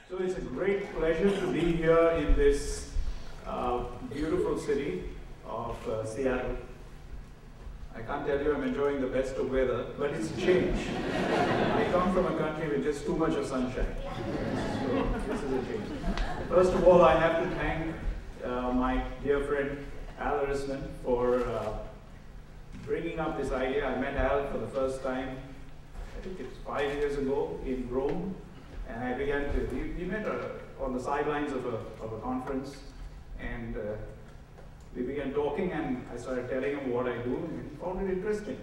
So it's a great pleasure to be here in this beautiful city of Seattle. I can't tell you I'm enjoying the best of weather, but it's change. I come from a country with just too much of sunshine. So this is a change. First of all, I have to thank my dear friend Al Risman for bringing up this idea. I met Al for the first time, I think it's 5 years ago in Rome. And I began to, we met on the sidelines of a conference, and we began talking, and I started telling him what I do, and he found it interesting.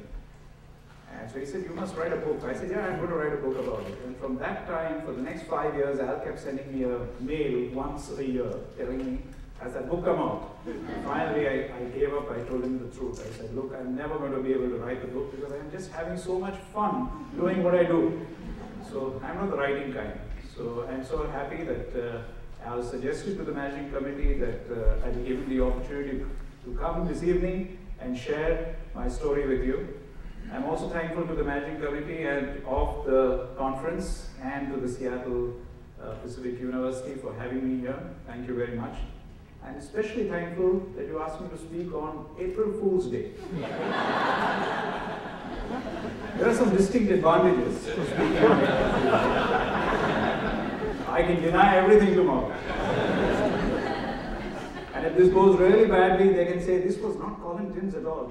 And so he said, you must write a book. I said, yeah, I'm going to write a book about it. And from that time, for the next 5 years, Al kept sending me a mail once a year, telling me, has that book come out? And finally, I gave up. I told him the truth. I said, look, I'm never going to be able to write the book because I'm just having so much fun doing what I do. So I'm not the writing kind. So I'm so happy that Al suggested to the managing committee that I be given the opportunity to come this evening and share my story with you. I'm also thankful to the managing committee and of the conference and to the Seattle Pacific University for having me here. Thank you very much. I'm especially thankful that you asked me to speak on April Fool's Day. There are some distinct advantages to speaking on it. I can deny everything tomorrow. And if this goes really badly, they can say, this was not Collin at all.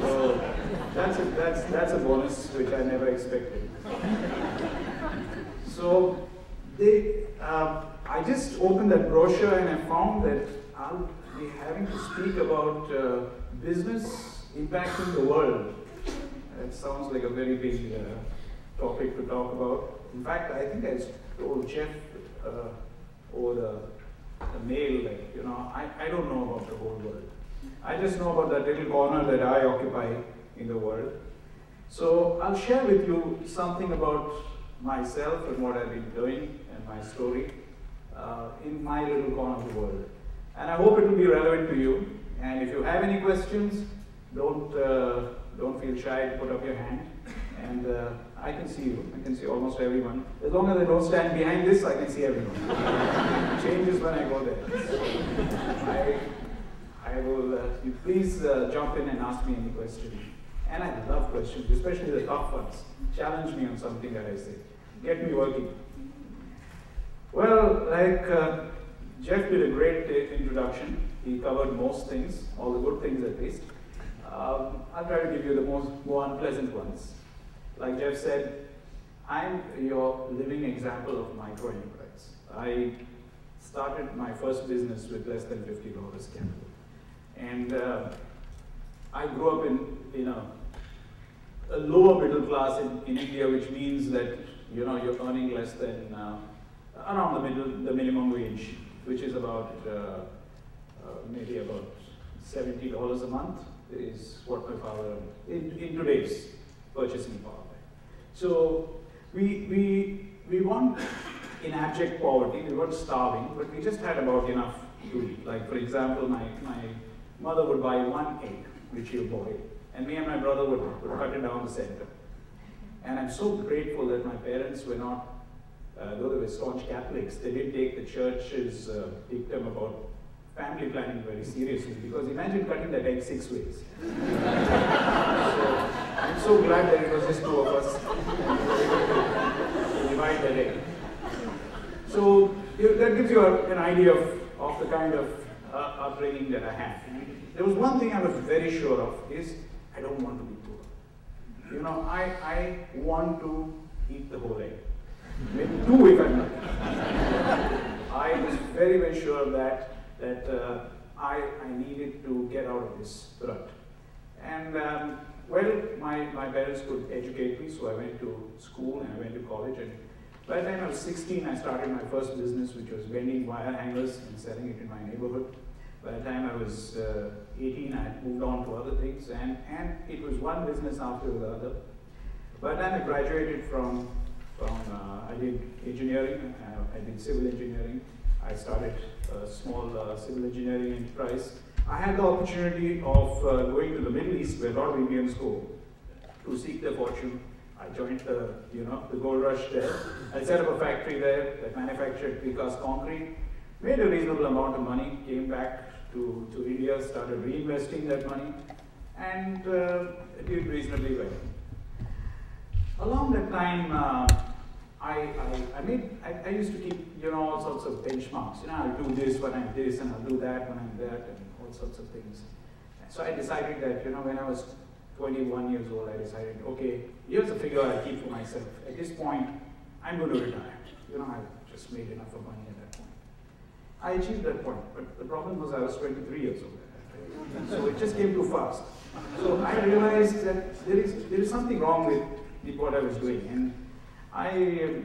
So that's a bonus which I never expected. So I just opened that brochure and I found that I'll be having to speak about business impacting the world. It sounds like a very big topic to talk about. In fact, I think I told Jeff over the mail that, you know, I don't know about the whole world. I just know about that little corner that I occupy in the world. So I'll share with you something about myself and what I've been doing and my story in my little corner of the world. And I hope it will be relevant to you. And if you have any questions, don't feel shy to put up your hand. And I can see you. I can see almost everyone. As long as I don't stand behind this, I can see everyone. It changes when I go there. So I will, you please jump in and ask me any question. And I love questions, especially the tough ones. Challenge me on something that I say. Get me working. Well, like Jeff did a great introduction. He covered most things, all the good things at least. I'll try to give you the more unpleasant ones. Like Jeff said, I'm your living example of micro-enterprise. I started my first business with less than $50 capital. And I grew up in a lower middle class in India, which means that, you know, you're earning less than around the minimum wage, which is about maybe about $70 a month is what my father in today's purchasing power. So we weren't in abject poverty, we weren't starving, but we just had about enough to eat. Like, for example, my mother would buy one egg, which she'll boil, and me and my brother would cut it down the center. And I'm so grateful that my parents were not, though they were staunch Catholics, they didn't take the church's dictum about family planning very seriously, because imagine cutting that egg 6 ways. So I'm so glad that it was just 2 of us to divide that egg. So that gives you an idea of the kind of upbringing that I had. There was one thing I was very sure of is I don't want to be poor. You know, I want to eat the whole egg. Maybe 2 if I'm lucky. I was very, very sure of that I needed to get out of this rut. And well, my parents could educate me, so I went to school and I went to college. And by the time I was 16, I started my first business, which was vending wire hangers and selling it in my neighborhood. By the time I was 18, I had moved on to other things, and it was one business after the other. By the time I graduated from I did engineering, I did civil engineering. I started a small civil engineering enterprise. I had the opportunity of going to the Middle East, where a lot of Indians go, to seek their fortune. I joined the, the gold rush there. I set up a factory there that manufactured precast concrete, made a reasonable amount of money, came back to India, started reinvesting that money, and did reasonably well. Along that time, I used to keep, all sorts of benchmarks. I'll do this when I'm this, and I'll do that when I'm that, and all sorts of things. So I decided that, when I was 21 years old, I decided, okay, here's a figure I keep for myself. At this point, I'm going to retire. I just made enough of money at that point. I achieved that point, but the problem was I was 23 years old at that time. So it just came too fast. So I realized that there is something wrong with what I was doing. And I,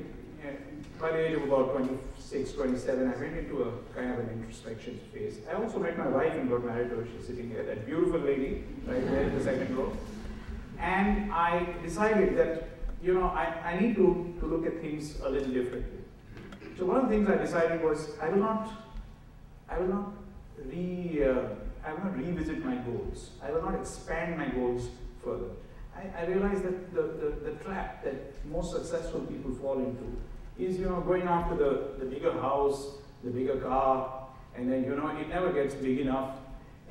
by the age of about 26, 27, I went into a kind of an introspection phase. I also met my wife and got married to her. She's sitting here, that beautiful lady right there in the second row. And I decided that, I need to look at things a little differently. So one of the things I decided was I will not revisit my goals. I will not expand my goals further. I realized that the trap that most successful people fall into is, going after the bigger house, the bigger car, and then, it never gets big enough,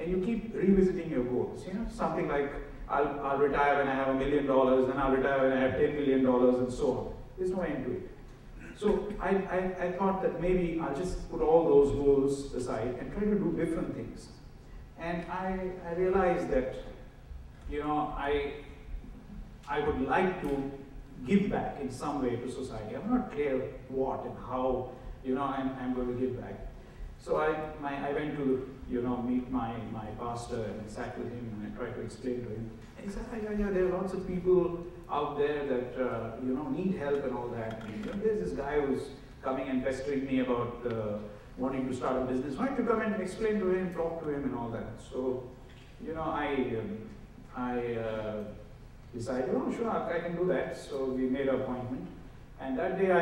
and you keep revisiting your goals. Something like, I'll retire when I have $1 million, then I'll retire when I have $10 million, and so on. There's no end to it. So I thought that maybe I'll just put all those goals aside and try to do different things. And I realized that, I would like to give back in some way to society. I'm not clear what and how, I'm going to give back. So I went to, meet my pastor, and I sat with him and I tried to explain to him. And he said, yeah, there are lots of people out there that, need help and all that. And, there's this guy who's coming and pestering me about wanting to start a business. Why don't you come and explain to him, talk to him and all that. So, I decided, oh, sure, I can do that. So we made an appointment. And that day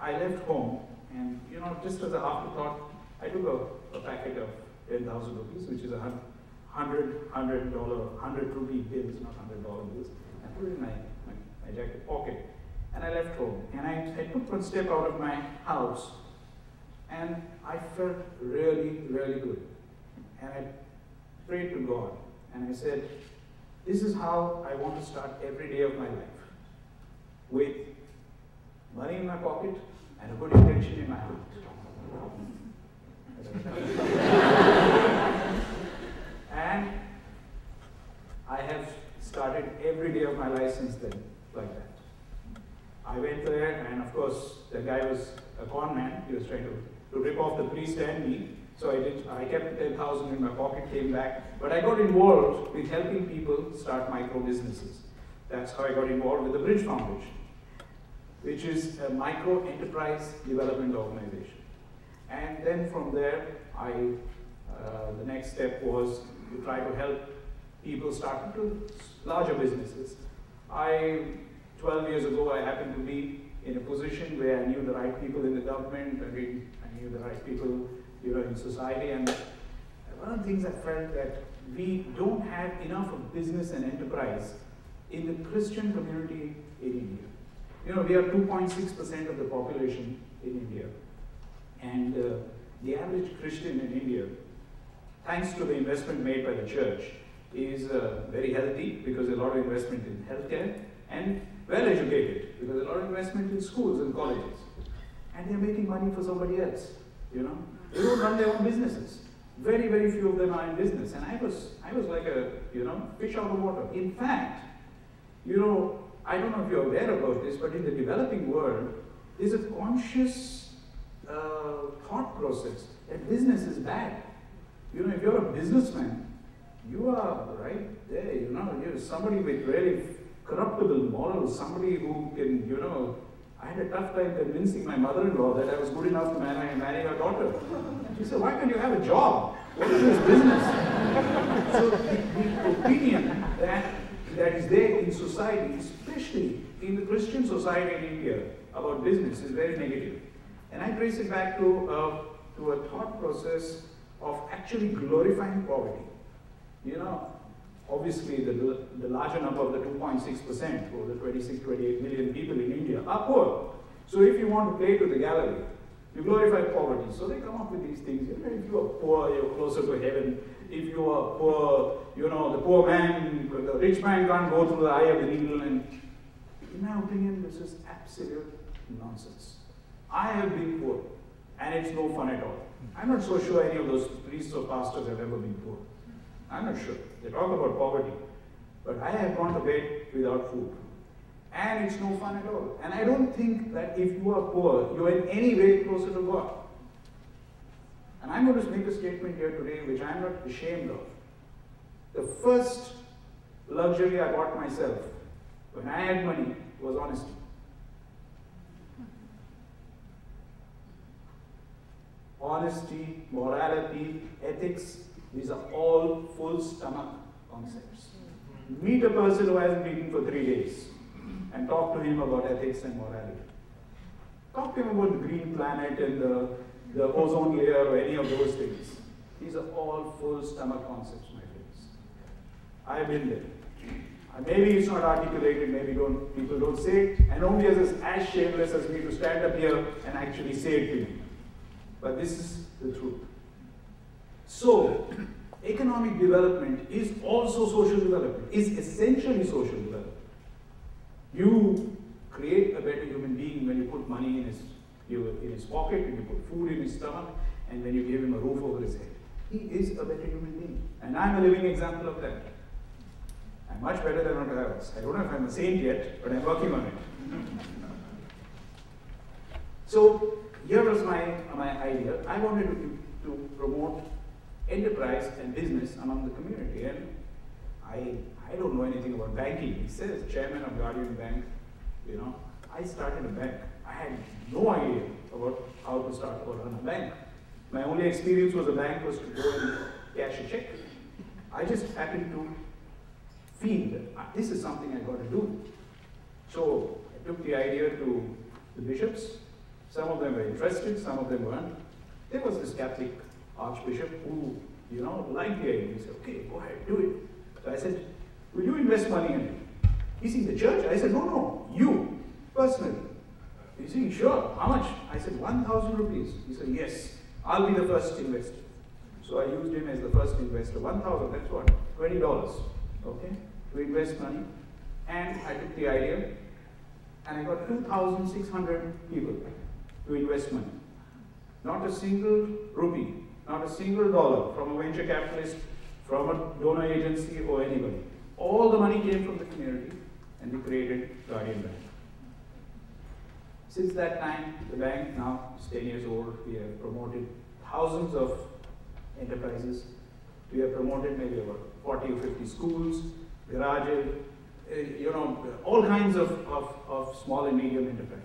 I left home, and, just as an afterthought, I took a packet of 10,000 rupees, which is $100 rupee bills, not $100 bills, and put it in my jacket pocket. And I left home. And I took one step out of my house, and I felt really, really good. And I prayed to God, and I said, this is how I want to start every day of my life, with money in my pocket and a good intention in my heart. And I have started every day of my life since then, like that. I went there, and of course, the guy was a con man. He was trying to rip off the priest and me. So I kept 10,000 in my pocket, came back. But I got involved with helping people start micro businesses. That's how I got involved with the Bridge Foundation, which is a micro enterprise development organization. And then from there, the next step was to try to help people start into larger businesses. 12 years ago, I happened to be in a position where I knew the right people in the government, I knew the right people, in society. And one of the things I felt that we don't have enough of business and enterprise in the Christian community in India. We are 2.6% of the population in India. And the average Christian in India, thanks to the investment made by the church, is very healthy, because there's a lot of investment in healthcare, and well-educated, because there's a lot of investment in schools and colleges. And they're making money for somebody else, They don't run their own businesses. Very, very few of them are in business. And I was like a, fish out of water. In fact, I don't know if you're aware about this, but in the developing world, there's a conscious thought process that business is bad. If you're a businessman, you are right there, you're somebody with really corruptible morals, somebody who can, I had a tough time convincing my mother-in-law that I was good enough to marry her daughter. She said, why can't you have a job? What is this business? So the opinion that is there in society, especially in the Christian society in India, about business is very negative. And I trace it back to a thought process of actually glorifying poverty. obviously the larger number of the 2.6% or the 26, 28 million people in India are poor. So if you want to play to the gallery, you glorify poverty. So they come up with these things. You know, if you are poor, you're closer to heaven. If you are poor, you know, the poor man, the rich man can't go through the eye of the needle. And in my opinion, this is absolute nonsense. I have been poor, and it's no fun at all. I'm not so sure any of those priests or pastors have ever been poor. I'm not sure. They talk about poverty, but I have gone to bed without food. And it's no fun at all. And I don't think that if you are poor, you're in any way closer to God. And I'm going to make a statement here today which I'm not ashamed of. The first luxury I bought myself when I had money was honesty. Honesty, morality, ethics, these are all full stomach concepts. Meet a person who hasn't eaten for 3 days and talk to him about ethics and morality. Talk to him about the green planet and the ozone layer or any of those things. These are all full stomach concepts, my friends. I've been there. Maybe it's not articulated, maybe people don't say it, and only as shameless as me to stand up here and actually say it to you. But this is the truth. So, economic development is also social development, is essentially social development. You create a better human being when you put money in his pocket, when you put food in his stomach, and when you give him a roof over his head. He is a better human being. And I'm a living example of that. I'm much better than what I was. I don't know if I'm a saint yet, but I'm working on it. So, here was my idea. I wanted to promote enterprise and business among the community. And I don't know anything about banking. He says, chairman of Guardian Bank, you know, I started a bank. I had no idea about how to start or run a bank. My only experience with a bank was to go and cash a check. I just happened to feel that this is something I got to do. So I took the idea to the bishops. Some of them were interested, some of them weren't. There was this Catholic archbishop who, you know, liked the idea. He said, okay, go ahead, do it. So I said, will you invest money in it? He said, the church? I said, no, you, personally. He said, sure, how much? I said, 1,000 rupees. He said, yes, I'll be the first investor. So I used him as the first investor. 1,000, that's what? $20, okay, to invest money. And I took the idea, and I got 2,600 people to invest money. Not a single rupee, not a single dollar from a venture capitalist, from a donor agency or anybody. All the money came from the community, and we created Guardian Bank. Since that time, the bank now is 10 years old. We have promoted thousands of enterprises. We have promoted maybe about 40 or 50 schools, garages, you know, all kinds of small and medium enterprises.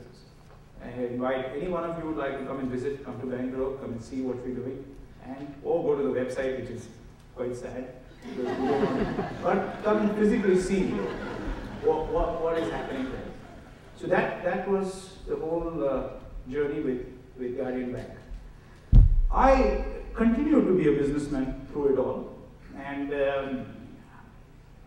I invite any one of you who would like to come and visit, come to Bangalore, come and see what we're doing, or go to the website, which is quite sad. But come and physically see what is happening there. So that was the whole journey with Guardian Bank. I continued to be a businessman through it all, and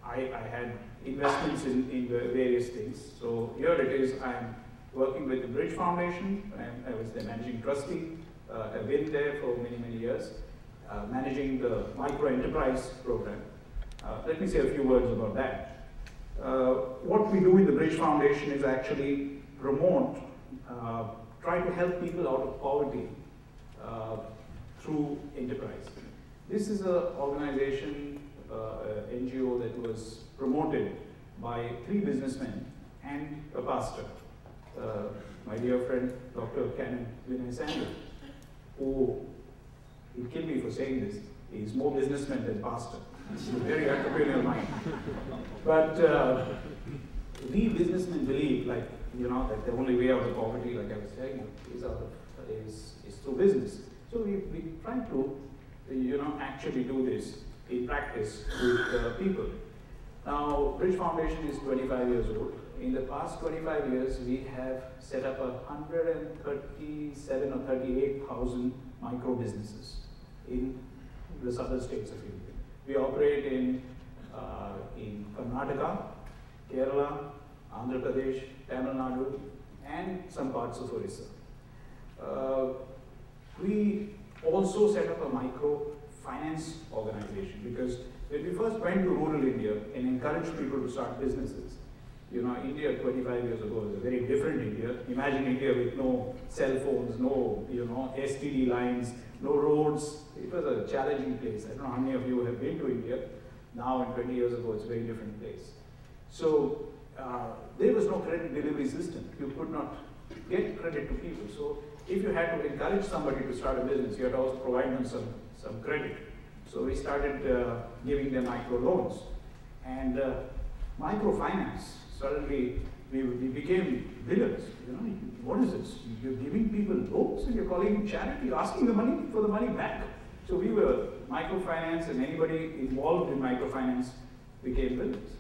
I had investments in various things. So here it is, I'm working with the Bridge Foundation. I was the managing trustee. I've been there for many, many years, managing the micro enterprise program. Let me say a few words about that. What we do in the Bridge Foundation is actually promote, try to help people out of poverty through enterprise. This is an organization, NGO that was promoted by 3 businessmen and a pastor. My dear friend, Dr. Canon Vinay Sandhu, who, he'll kill me for saying this, he's more businessman than pastor. He's a very entrepreneurial mind. But we businessmen believe, like, you know, that the only way out of poverty, like I was saying, is through business. So we try to, you know, actually do this in practice with people. Now, Bridge Foundation is 25 years old. In the past 25 years, we have set up 137 or 38,000 micro businesses in the southern states of India. We operate in in Karnataka, Kerala, Andhra Pradesh, Tamil Nadu, and some parts of Orissa. We also set up a microfinance organization because when we first went to rural India and encouraged people to start businesses, you know, India 25 years ago was a very different India. Imagine India with no cell phones, no, you know, STD lines, no roads. It was a challenging place. I don't know how many of you have been to India. Now, and 20 years ago, it's a very different place. So there was no credit delivery system. You could not get credit to people. So if you had to encourage somebody to start a business, you had to also provide them some credit. So we started giving them micro loans. And microfinance, suddenly we became villains. You know, what is this? You're giving people loans and you're calling it charity, you're asking for the money back. So we were microfinance, and anybody involved in microfinance became villains.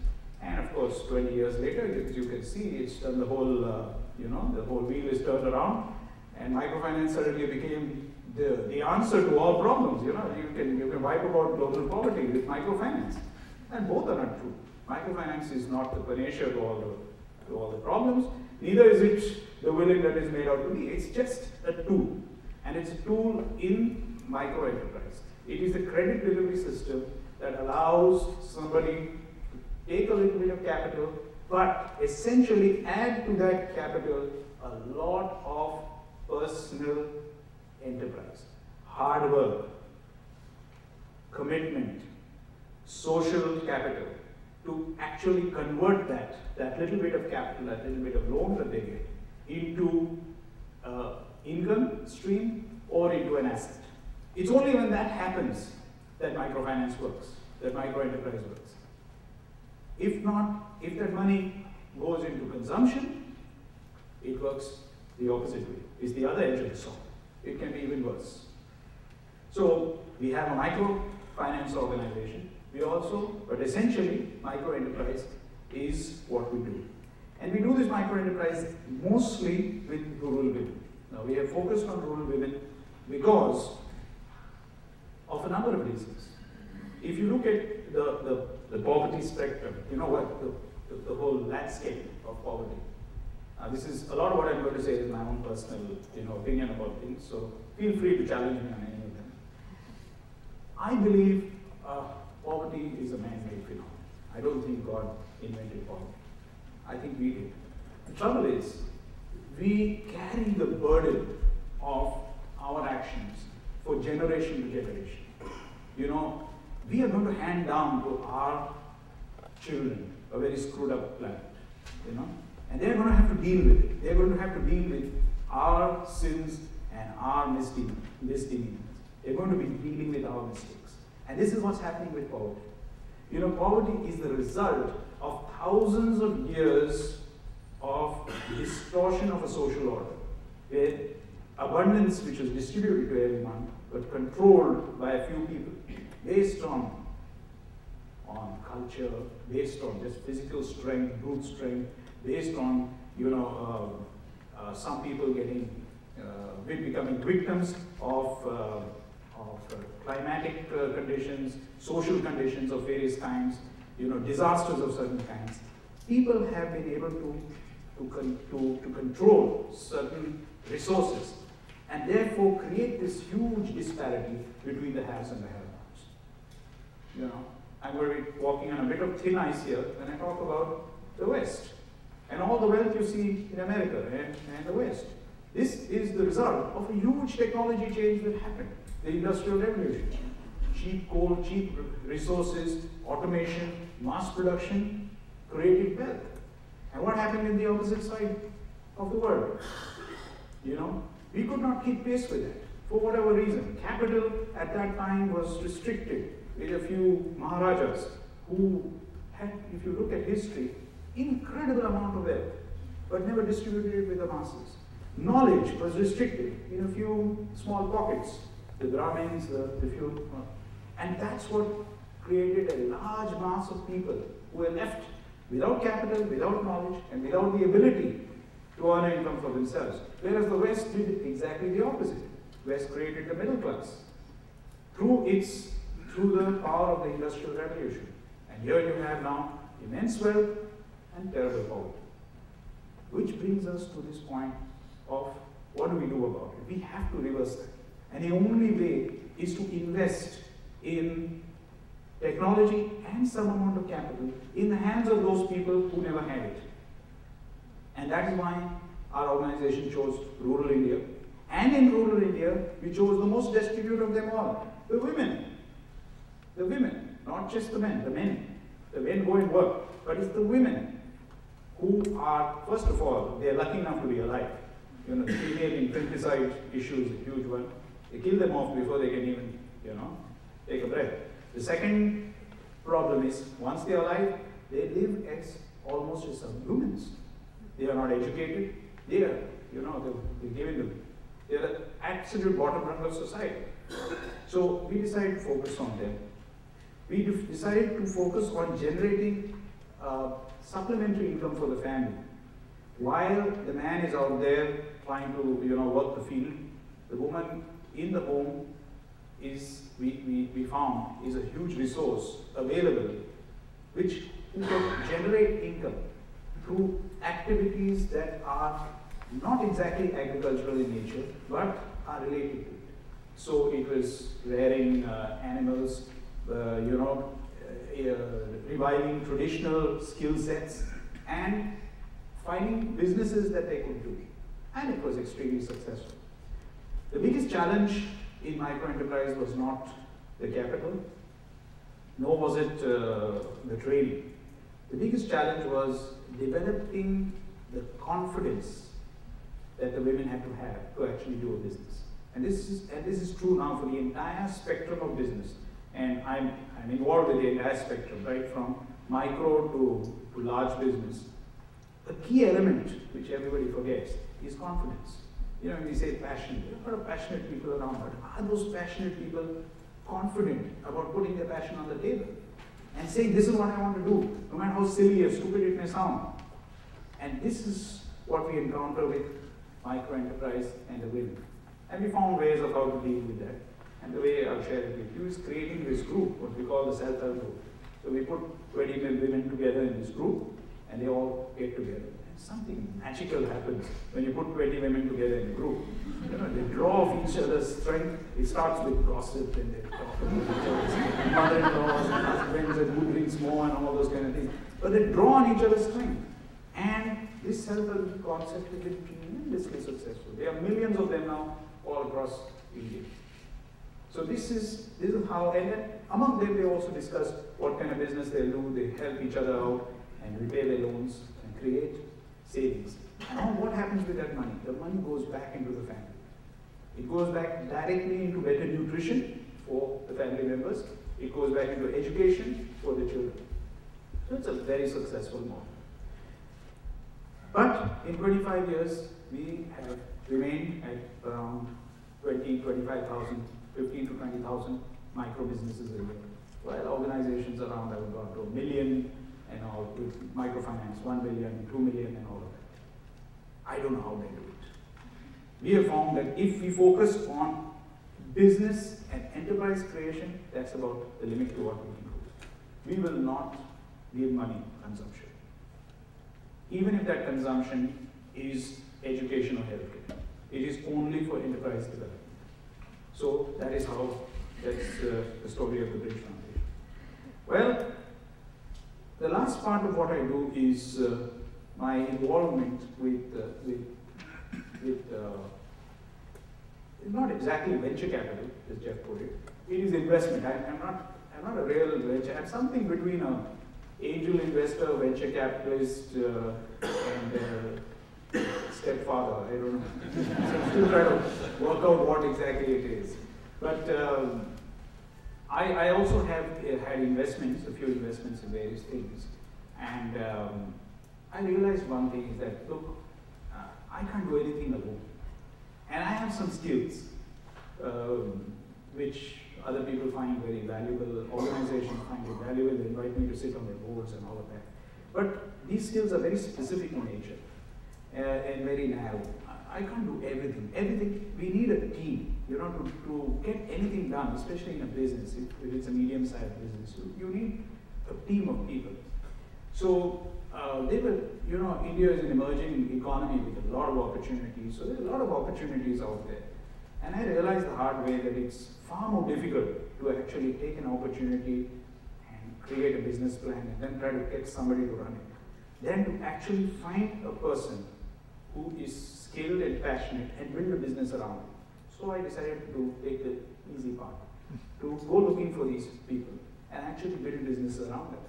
And of course, 20 years later, as you can see, it's done the whole, you know, the whole wheel is turned around, and microfinance suddenly became the answer to all problems. You know, you can wipe out global poverty with microfinance, and both are not true. Microfinance is not the panacea to all the problems. Neither is it the villain that is made out to be. It's just a tool, and it's a tool in micro enterprise. It is a credit delivery system that allows somebody to take a little bit of capital, but essentially add to that capital a lot of personal enterprise, hard work, commitment, social capital, to actually convert that little bit of capital, that little bit of loan that they get, into income stream or into an asset. It's only when that happens that microfinance works, that micro enterprise works. If not, if that money goes into consumption, it works the opposite way. It's the other edge of the sword. It can be even worse. So we have a microfinance organization. We also, but essentially, micro enterprise is what we do. And we do this micro enterprise mostly with rural women. Now we have focused on rural women because of a number of reasons. If you look at the poverty spectrum, you know what, the whole landscape of poverty. This is a lot of what I'm going to say is my own personal, you know, opinion about things. So feel free to challenge me on any of them. I believe poverty is a man-made phenomenon. I don't think God invented poverty. I think we did. The trouble is, we carry the burden of our actions for generation to generation. You know, we are going to hand down to our children a very screwed up planet, you know, and they're going to have to deal with it. They're going to have to deal with our sins and our misdemeanors. They're going to be dealing with our mistakes. And this is what's happening with poverty. You know, poverty is the result of thousands of years of distortion of a social order, where abundance, which was distributed to everyone, but controlled by a few people, based on culture, based on just physical strength, brute strength, based on, you know, some people becoming victims of climatic conditions, social conditions of various kinds, you know, disasters of certain kinds. People have been able to control certain resources and therefore create this huge disparity between the haves and the have-nots. You know, I'm going to be walking on a bit of thin ice here when I talk about the West and all the wealth you see in America and the West. This is the result of a huge technology change that happened, the Industrial Revolution. Cheap coal, cheap resources, automation, mass production created wealth. And what happened in the opposite side of the world? You know, we could not keep pace with that for whatever reason. Capital at that time was restricted with a few Maharajas who had, if you look at history, incredible amount of wealth, but never distributed it with the masses. Knowledge was restricted in a few small pockets, the Brahmins, the few, and that's what created a large mass of people who were left without capital, without knowledge, and without the ability to earn income for themselves. Whereas the West did exactly the opposite. West created the middle class through the power of the Industrial Revolution And here you have now immense wealth and terrible poverty. Which brings us to this point of what do we do about it? We have to reverse that. And the only way is to invest in technology and some amount of capital in the hands of those people who never had it. And that is why our organization chose rural India. And in rural India, we chose the most destitute of them all, the women. The women, not just the men, the men. The men go and work, but it's the women who are, first of all, they're lucky enough to be alive. You know, the female infanticide issue is a huge one. They kill them off before they can even, take a breath. The second problem is, once they're alive, they live as almost as subhumans. They are not educated. They are, they're given them. They're the absolute bottom rung of society. So we decided to focus on them. We decided to focus on generating supplementary income for the family. While the man is out there trying to, work the field, the woman in the home is, we found, is a huge resource available, which can generate income through activities that are not exactly agricultural in nature, but are related to it. So it was rearing animals, reviving traditional skill sets, and finding businesses that they could do. And it was extremely successful. The biggest challenge in micro-enterprise was not the capital, nor was it the training. The biggest challenge was developing the confidence that the women had to have to actually do a business. And this is true now for the entire spectrum of business. And I'm involved with the entire spectrum, right from micro to large business. The key element, which everybody forgets, is confidence. When we say passion, there are a lot of passionate people around, but are those passionate people confident about putting their passion on the table and saying, this is what I want to do, no matter how silly or stupid it may sound? And this is what we encounter with micro-enterprise and the women. And we found ways of how to deal with that. And the way I'll share it with you is creating this group, what we call the self-help group. So we put 20 women together in this group, and they all get together. And something magical happens when you put 20 women together in a group. They draw off each other's strength. It starts with gossip, and they talk about each other's mother-in-laws and husbands and who drinks more and all those kind of things. But they draw on each other's strength. And this self-help concept has been tremendously successful. There are millions of them now all across India. So this is how, and then among them they also discuss what kind of business they'll do. They help each other out and repay their loans and create savings. And now what happens with that money? The money goes back into the family. It goes back directly into better nutrition for the family members. It goes back into education for the children. So it's a very successful model. But in 25 years, we have remained at around 25,000, 15 to 20,000 micro businesses a year. While organizations around have gone to 1 million and all with microfinance, 1 billion, 2 million and all of that. I don't know how they do it. We have found that if we focus on business and enterprise creation, that's about the limit to what we can do. We will not give money consumption. Even if that consumption is education or healthcare. It is only for enterprise development. So that's the story of the Bridge Foundation. Well, the last part of what I do is my involvement with not exactly venture capital, as Jeff put it. It is investment. I'm not a real venture. I'm something between an angel investor, venture capitalist, and stepfather. I don't know. So I'm still trying to work out what exactly it is. But I also have had investments, a few investments in various things. And I realized one thing is that, look, I can't do anything alone. And I have some skills which other people find very valuable, organizations find it valuable, they invite me to sit on their boards and all of that. But these skills are very specific in nature and very narrow. I can't do everything. We need a team, to get anything done, especially in a business. If it's a medium-sized business, you need a team of people. So they were, India is an emerging economy with a lot of opportunities. So there's a lot of opportunities out there. And I realized the hard way that it's far more difficult to actually take an opportunity and create a business plan and then try to get somebody to run it, than to actually find a person who is skilled and passionate and build a business around it. So I decided to take the easy path, to go looking for these people and actually build businesses around them.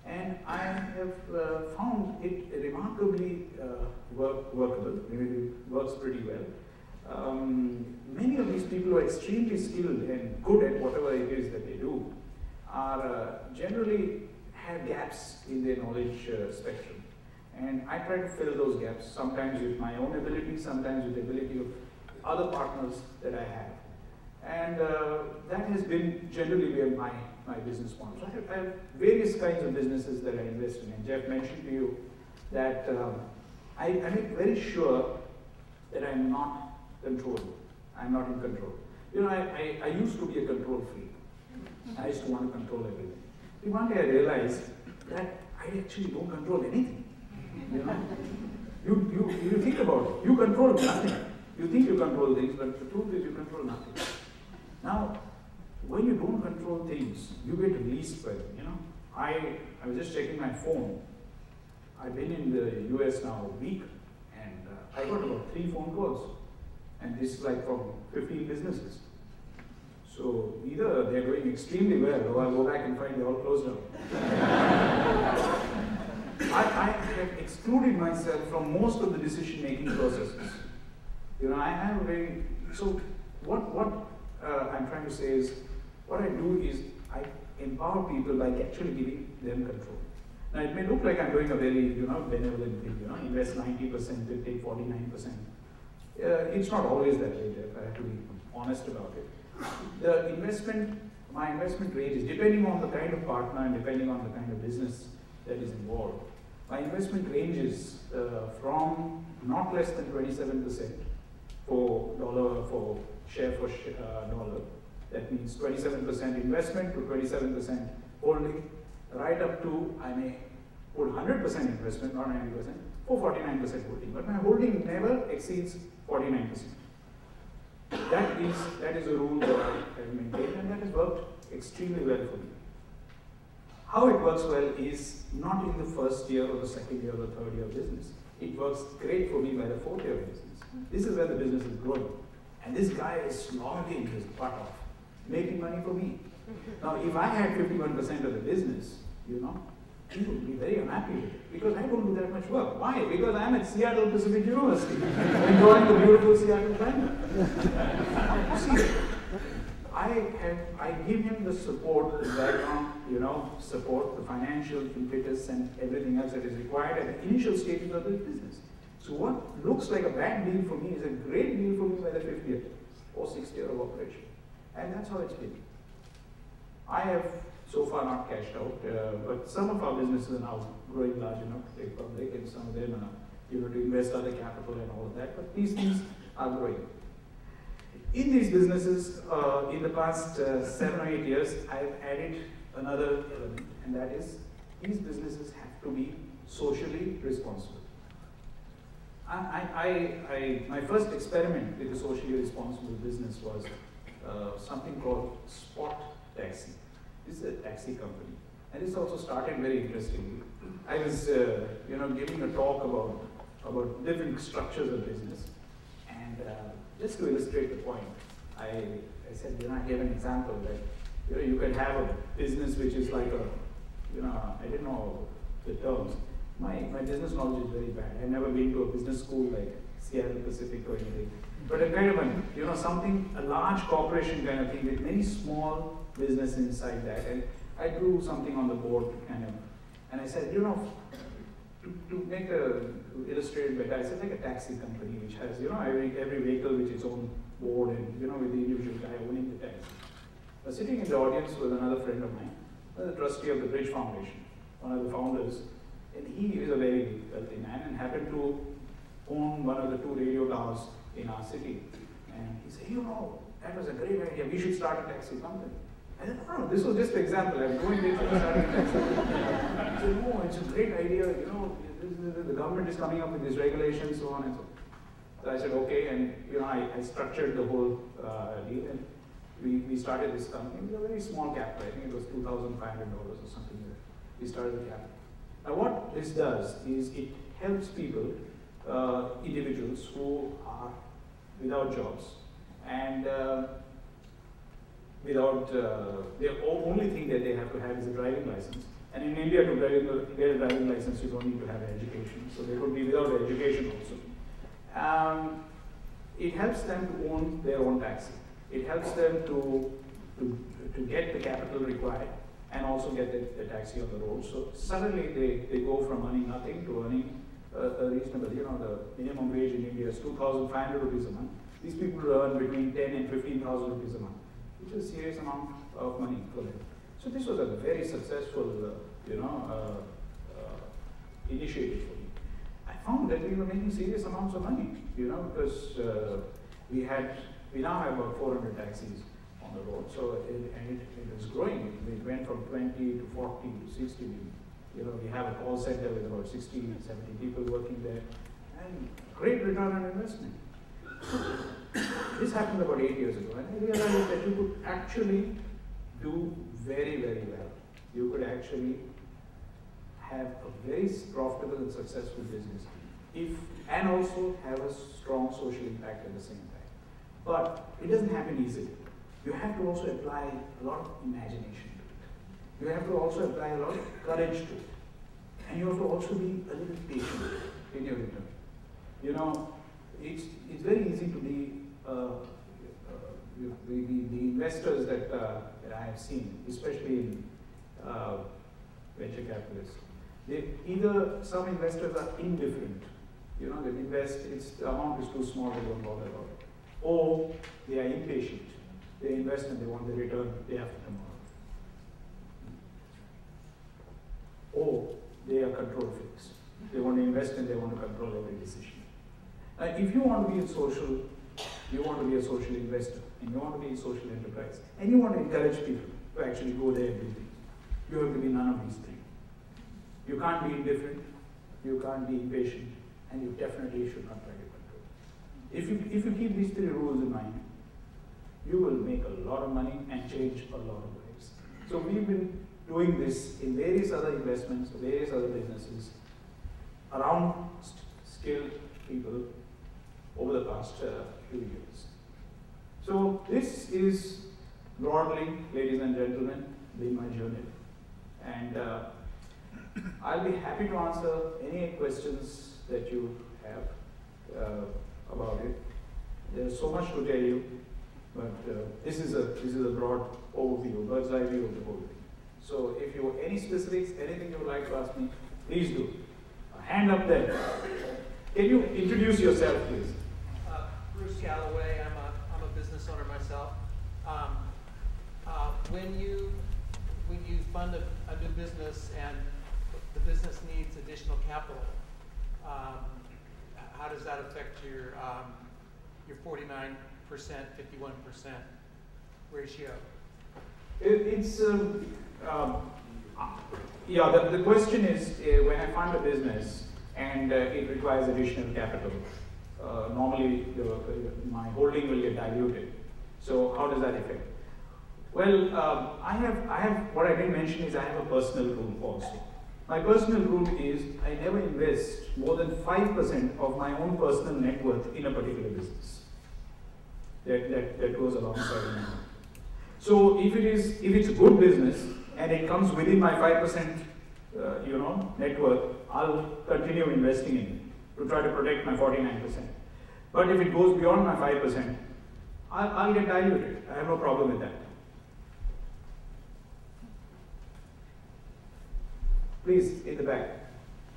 And I have found it remarkably workable. It works pretty well. Many of these people who are extremely skilled and good at whatever it is that they do are generally have gaps in their knowledge spectrum. And I try to fill those gaps, sometimes with my own ability, sometimes with the ability of other partners that I have. And that has been generally where my business model. So I have various kinds of businesses that I invest in. And Jeff mentioned to you that I make very sure that I'm not controlled. I'm not in control. I used to be a control freak. I used to want to control everything. But one day I realized that I actually don't control anything. You think about it. You control nothing. You think you control things, but the truth is you control nothing. Now, when you don't control things, you get released by them. I was just checking my phone. I've been in the US now a week, and I got about 3 phone calls. And this is like from 15 businesses. So either they're doing extremely well, or I'll go back and find they're all closed down. I have excluded myself from most of the decision-making processes. I have a very, so what I'm trying to say is, what I do is I empower people by actually giving them control. Now it may look like I'm doing a very, benevolent thing, invest 90%, they take 49%. It's not always that way, Jeff. I have to be honest about it. My investment rate is depending on the kind of partner and depending on the kind of business that is involved. My investment ranges from not less than 27% for share dollar. That means 27% investment to 27% holding, right up to I may put 100% investment, not 90%, for 49% holding. But my holding never exceeds 49%. That is a rule that I have maintained, and that has worked extremely well for me. How it works well is not in the first year or the second year or the third year of business. It works great for me by the 4th year of business. This is where the business is growing. And this guy is slogging his butt off, making money for me. Now, if I had 51% of the business, he would be very unhappy with it, because I don't do that much work. Why? Because I'm at Seattle Pacific University, enjoying the beautiful Seattle climate. See, I give him the support, the background, support, the financial impetus and everything else that is required at the initial stages of this business. So what looks like a bad deal for me is a great deal for me by the 5th year or 6th year of operation. And that's how it's been. I have so far not cashed out, but some of our businesses are now growing large enough to take public, and some of them are, to invest other capital and all of that. But these things are growing. In these businesses, in the past 7 or 8 years, I've added another element, and that is these businesses have to be socially responsible. My first experiment with a socially responsible business was something called Spot Taxi. This is a taxi company, and this also started very interestingly. I was, giving a talk about different structures of business, and just to illustrate the point, I said, I gave an example that you can have a business which is like I didn't know the terms. My business knowledge is very bad. I've never been to a business school like Seattle Pacific or anything. But a kind of a large corporation kind of thing with many small business inside that. And I drew something on the board and I said, to illustrate it better, I said like a taxi company which has, every vehicle with its own board and, with the individual guy owning the taxi. I was sitting in the audience with another friend of mine, the trustee of the Bridge Foundation, one of the founders, and he is a very wealthy man and happened to own one of the 2 radio towers in our city. And he said, that was a great idea, we should start a taxi company. And then, oh, this was just an example. I'm going there to starting a taxi. I said, no, it's a great idea. You know, the government is coming up with these regulations, so on and so on. So I said, okay, and you know, I structured the whole deal, and we started this company with a very small capital. I think it was $2,500 or something. We started the capital. Now, what this does is it helps people, individuals who are without jobs and without the only thing that they have to have is a driving license. And in India, to get a driving license, you don't need to have an education. So they could be without education also. It helps them to own their own taxi. It helps them to get the capital required and also get the taxi on the road. So suddenly they go from earning nothing to earning a reasonable, you know, the minimum wage in India is 2,500 rupees a month. These people earn between 10 and 15,000 rupees a month, which is a serious amount of money for them. So this was a very successful, initiative for me. I found that we were making serious amounts of money, you know, because we now have about 400 taxis on the road. So it was growing. It went from 20 to 40 to 60. You know, we have a call center with about 60, 70 people working there, and great return on investment. This happened about 8 years ago, and I realized that you could actually do very, very well. You could actually have a very profitable and successful business, and also have a strong social impact at the same time. But it doesn't happen easily. You have to also apply a lot of imagination to it. You have to also apply a lot of courage to it. And you have to also be a little patient in your return. You know, it's very easy to be the investors that I have seen, especially in venture capitalists. Some investors are indifferent. You know, they invest, the amount is too small, they don't bother about it. Or they are impatient. They invest and they want the return day after tomorrow. Or they are control freaks. They want to invest and they want to control every decision. If you want to be a social investor, and you want to be a social enterprise, and you want to encourage people to actually go there and do things, you have to be none of these three. You can't be indifferent, you can't be impatient, and you definitely should not try to control. If you keep these three rules in mind, you will make a lot of money and change a lot of lives. So we've been doing this in various other investments, various other businesses, around skilled people over the past few years. So this is broadly, ladies and gentlemen, been my journey. And I'll be happy to answer any questions that you have about it. There's so much to tell you, but this is a broad overview, bird's eye view of the whole thing. So if you have any specifics, anything you would like to ask me, please do. A hand up there. Can you introduce yourself, please? Bruce Galloway. I'm a business owner myself. When you fund a new business and the business needs additional capital, how does that affect your 49%, 51% ratio? The question is, when I fund a business and it requires additional capital, normally my holding will get diluted. So how does that affect? Well, I have what I didn't mention is I have a personal rule also. My personal rule is I never invest more than 5% of my own personal net worth in a particular business. That goes alongside my own. So if it's a good business and it comes within my 5% net worth, I'll continue investing in it to try to protect my 49%. But if it goes beyond my 5%, I'll get diluted. I have no problem with that. Please, in the back.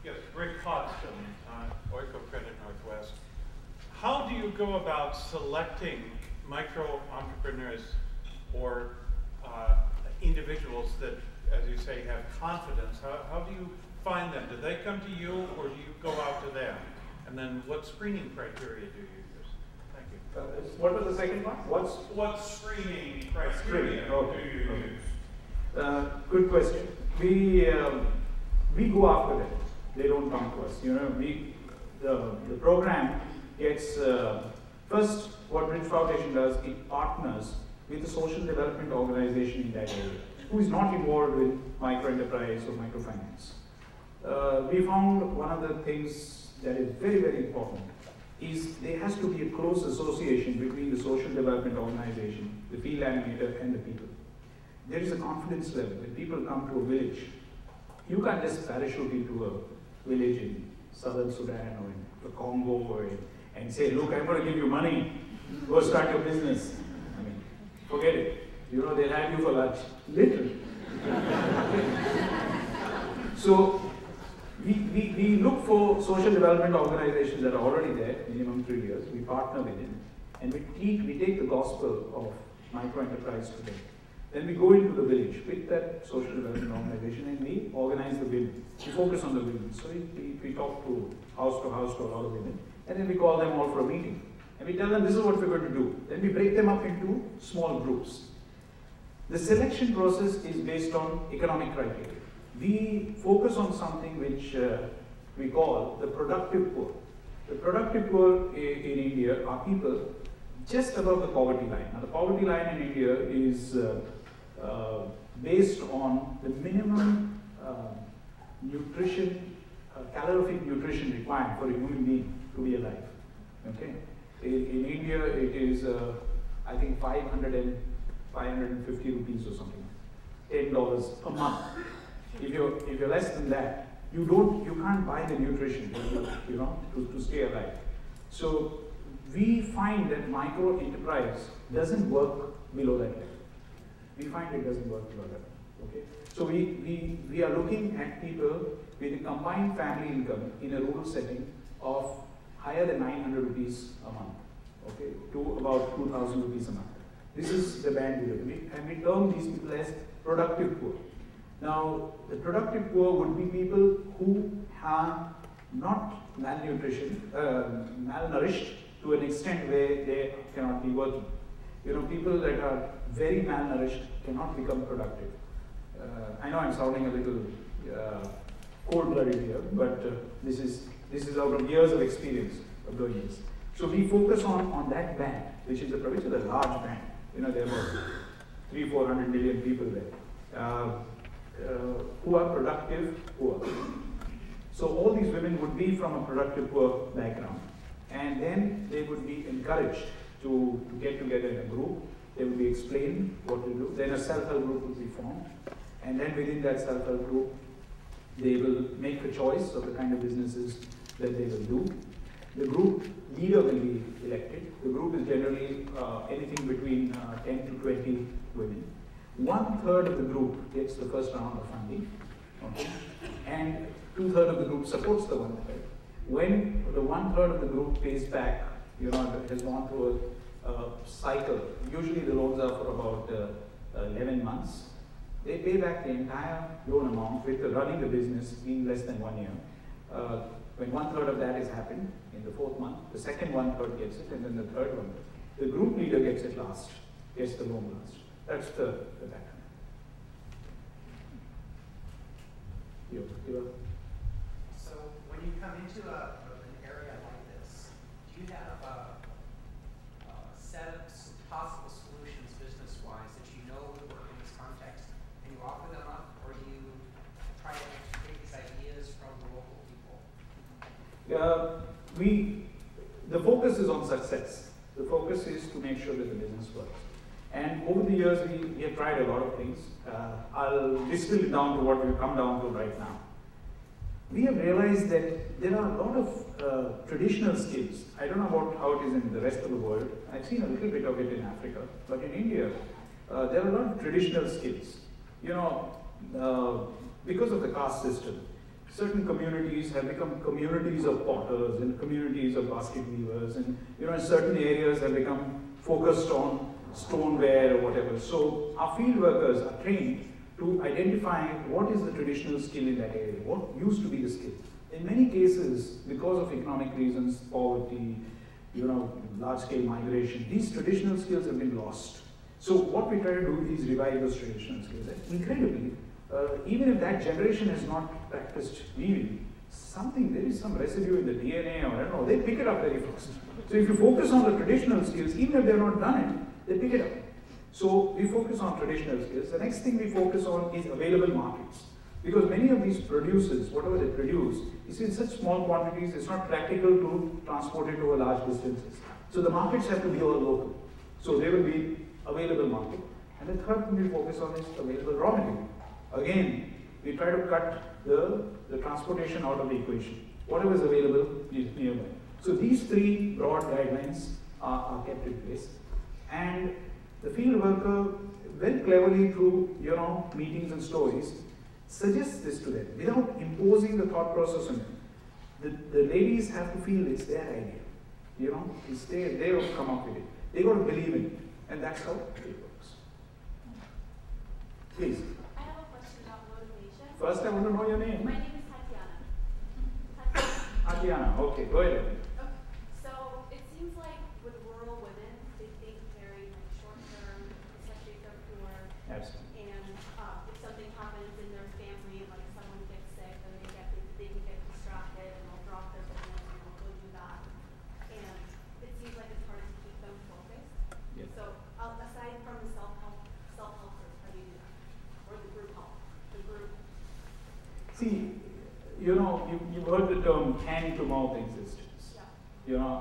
Yes, Rick Hodgson, Oiko Credit Northwest. How do you go about selecting micro entrepreneurs or individuals that, as you say, have confidence? How do you find them? Do they come to you or do you go out to them? And then what screening criteria do you use? Thank you. What was the second one? What screening criteria do you use? Good question. We go after them. They don't come to us. You know, the program gets first. What Bridge Foundation does, it partners with a social development organization in that area who is not involved with microenterprise or microfinance. We found one of the things that is very, very important is there has to be a close association between the social development organization, the field animator, and the people. There is a confidence level. When people come to a village, you can't just parachute into a village in southern Sudan or in the Congo or and say, look, I'm going to give you money, go start your business. I mean, forget it. You know, they'll have you for lunch. Literally. So, we look for social development organizations that are already there, minimum 3 years. We partner with them, and we take the gospel of microenterprise to them. Then we go into the village with that social development organization and we organize the women. We focus on the women. So we talk to a lot of women, and then we call them all for a meeting. And we tell them this is what we're going to do. Then we break them up into small groups. The selection process is based on economic criteria. We focus on something which we call the productive poor. The productive poor in India are people just above the poverty line. Now the poverty line in India is based on the minimum calorific nutrition required for a human being to be alive. Okay? In India it is I think 550 rupees or something, $10 a month. If you're less than that, you can't buy the nutrition, you know, to stay alive. So we find that micro enterprise doesn't work below that level. We find it doesn't work below that. Okay. So we are looking at people with a combined family income in a rural setting of higher than 900 rupees a month. Okay, to about 2,000 rupees a month. This is the band we look at, and we term these people as productive poor. Now, the productive poor would be people who are not malnutrition, malnourished to an extent where they cannot be working. You know, people that are very malnourished cannot become productive. I know I'm sounding a little cold-blooded here, but this is out of years of experience of doing this. So we focus on that band, which is a large band. You know, there are 300-400 million people there. Who are productive poor. So all these women would be from a productive poor background, and then they would be encouraged to get together in a group. They would be explained what to do. Then a self-help group would be formed, and then within that self-help group, they will make a choice of the kind of businesses that they will do. The group leader will be elected. The group is generally anything between 10 to 20 women. 1/3 of the group gets the first round of funding, okay? And 2/3 of the group supports the 1/3. When the 1/3 of the group pays back, you know, has gone through a cycle. Usually the loans are for about 11 months. They pay back the entire loan amount with running the business in less than 1 year. When 1/3 of that has happened in the 4th month, the second 1/3 gets it, and then the third one. The group leader gets it last, gets the loan last. That's the background. So when you come into an area like this, do you have a set of possible solutions business-wise that you know would work in this context, and you offer them up, or do you try to take these ideas from the local people? The focus is on success. The focus is to make sure that the business works. And over the years, we have tried a lot of things. I'll distill it down to what we've come down to right now. We have realized that there are a lot of traditional skills. I don't know about how it is in the rest of the world. I've seen a little bit of it in Africa. But in India, there are a lot of traditional skills. You know, because of the caste system, certain communities have become communities of potters and communities of basket weavers. And, you know, in certain areas have become focused on stoneware or whatever. So our field workers are trained to identify what is the traditional skill in that area, what used to be the skill. In many cases, because of economic reasons, poverty, you know, large-scale migration, these traditional skills have been lost. So what we try to do is revive those traditional skills. And incredibly, even if that generation has not practiced weaving, there is some residue in the DNA, or I don't know, they pick it up very fast. So if you focus on the traditional skills, even if they've not done it, they pick it up. So we focus on traditional skills. The next thing we focus on is available markets. Because many of these producers, whatever they produce, is in such small quantities, it's not practical to transport it over large distances. So the markets have to be all local. So there will be available market. And the third thing we focus on is available raw material. Again, we try to cut the transportation out of the equation. Whatever is available is nearby. So these three broad guidelines are kept in place. And the field worker, very cleverly through meetings and stories, suggests this to them without imposing the thought process on them. The ladies have to feel it's their idea. It's they will come up with it. They got to believe in it. And that's how it works. Please. I have a question about motivation. First, I want to know your name. My name is Tatiana. Tatiana, okay, go ahead. Okay. So it seems like with rural women, they think very short term, especially if they're poor. Absolutely. And if something happens in their family, like someone gets sick, then they can get distracted and they'll drop their business and they'll go do that. And it seems like it's hard to keep them focused. Yes. So aside from the self-help group, how do you do that? Or the group help? The group. See, you've heard the term hand-to-mouth existence. Yeah.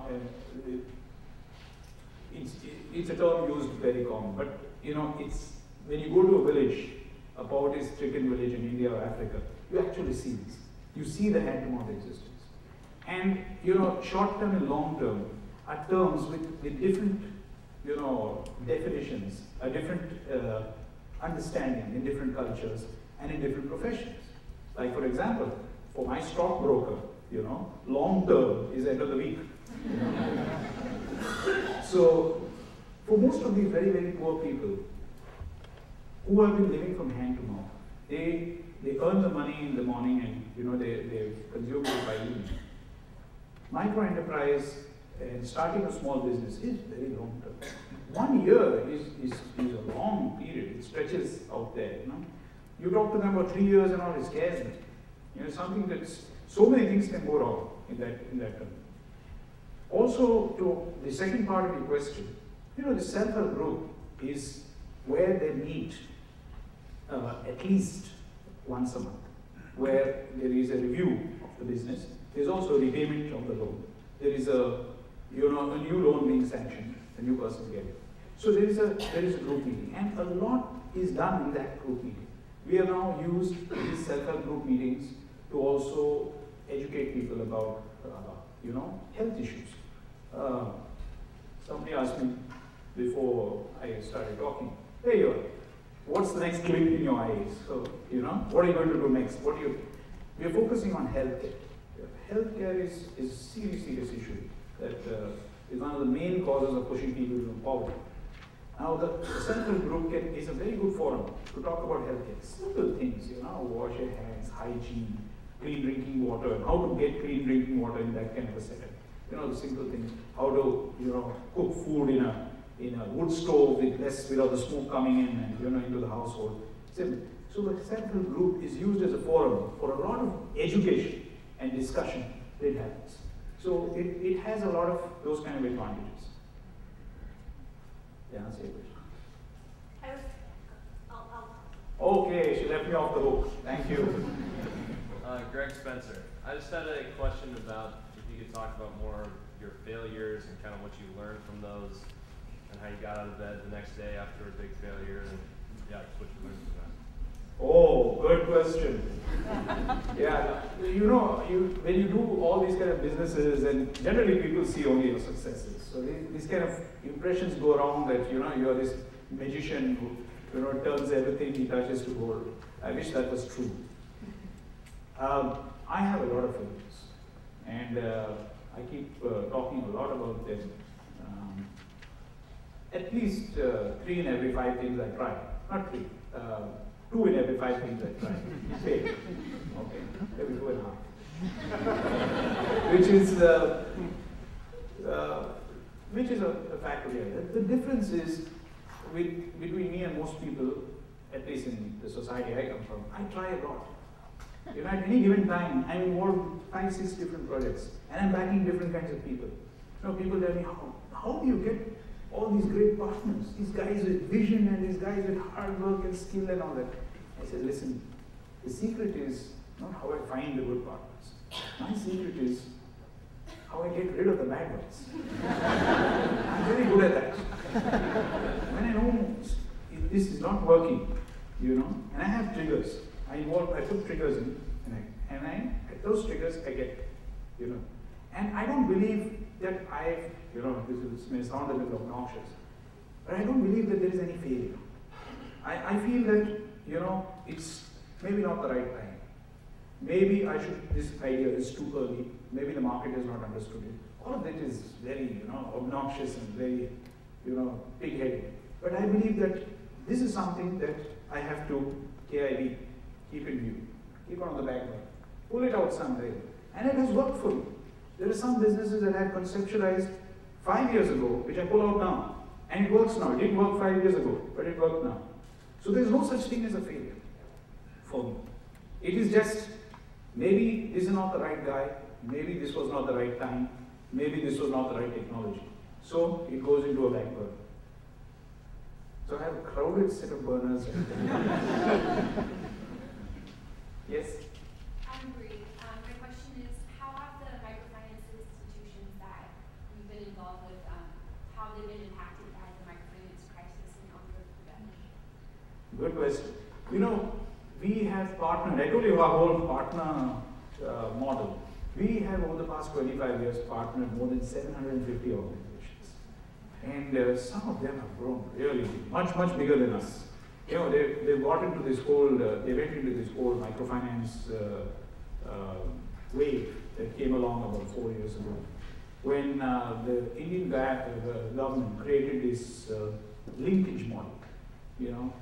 It's a term used very common, but it's when you go to a village, a poverty-stricken village in India or Africa, you actually see this. You see the hand-to-mouth existence. And short-term and long-term are terms with different definitions, a different understanding in different cultures and in different professions. Like for example, for my stockbroker, long term is end of the week. So for most of these very, very poor people who have been living from hand to mouth, they earn the money in the morning and they consume it by evening. Micro enterprise and starting a small business is very long term. 1 year is a long period. It stretches out there. You talk to them about 3 years and all, it scares them. Something that's so many things can go wrong in that term. Also, to the second part of your question, the self-help group is where they meet at least once a month, where there is a review of the business. There's also a repayment of the loan. There is a new loan being sanctioned, the new person getting it. So there is a group meeting, and a lot is done in that group meeting. We have now used these self-help group meetings to also educate people about health issues. Somebody asked me before I started talking, hey, what's the next glint in your eyes? So, what are you going to do next? We are focusing on healthcare. Healthcare is a serious issue that is one of the main causes of pushing people into poverty. Now, the self-help group is a very good forum to talk about healthcare. Simple things, wash your hands, hygiene, clean drinking water, and how to get clean drinking water in that kind of a setup. The simple things, how to, cook food in a wood stove without the smoke coming in and, into the household. Simple. So the self-help group is used as a forum for a lot of education and discussion that happens. So it has a lot of those kind of advantages. Yeah, answer your question. Okay, she left me off the hook. Thank you. Greg Spencer. I just had a question about if you could talk about more of your failures and kind of what you learned from those and how you got out of bed the next day after a big failure and what you learned from that. Oh, good question. Yeah, when you do all these kind of businesses, and generally people see only your successes. So these kind of impressions go around that you're this magician who turns everything he touches to gold. I wish that was true. I have a lot of failures, and I keep talking a lot about them. At least 3 in every 5 things I try. Not 3. 2 in every 5 things I try. Fail. Okay, maybe 2.5. Which is a fact of reality. The difference is between me and most people, at least in the society I come from, I try a lot. You know, at any given time, I'm involved in 5, 6 different projects, and I'm backing different kinds of people. You know, people tell me, how do you get all these great partners, these guys with vision and these guys with hard work and skill and all that? I said, listen, the secret is not how I find the good partners. My secret is how I get rid of the bad ones. I'm very good at that. When I know this is not working, you know, and I have triggers. I put triggers in, and at those triggers I get, you know. And I don't believe that you know, this may sound a little obnoxious, but I don't believe that there is any failure. I feel that, you know, it's maybe not the right time. Maybe this idea is too early. Maybe the market has not understood it. All of that is very, you know, obnoxious and very, you know, pig-headed. But I believe that this is something that I have to, KIV, keep in view, keep on the back burner, pull it out someday. And it has worked for me. There are some businesses that I have conceptualized 5 years ago, which I pull out now. And it works now. It didn't work 5 years ago, but it worked now. So there's no such thing as a failure for me. It is just, maybe this is not the right guy, maybe this was not the right time, maybe this was not the right technology. So it goes into a back burner. So I have a crowded set of burners. Yes? I'm Bree. My question is, how have the microfinance institutions that you've been involved with, how they've been impacted by the microfinance crisis and onward prevention? Good question. You know, we have partnered, I told you our whole partner model. We have over the past 25 years partnered more than 750 organizations. And some of them have grown really much, much bigger than us. You know, they got into this whole, they went into this whole microfinance wave that came along about 4 years ago. When the Indian government created this linkage model, you know,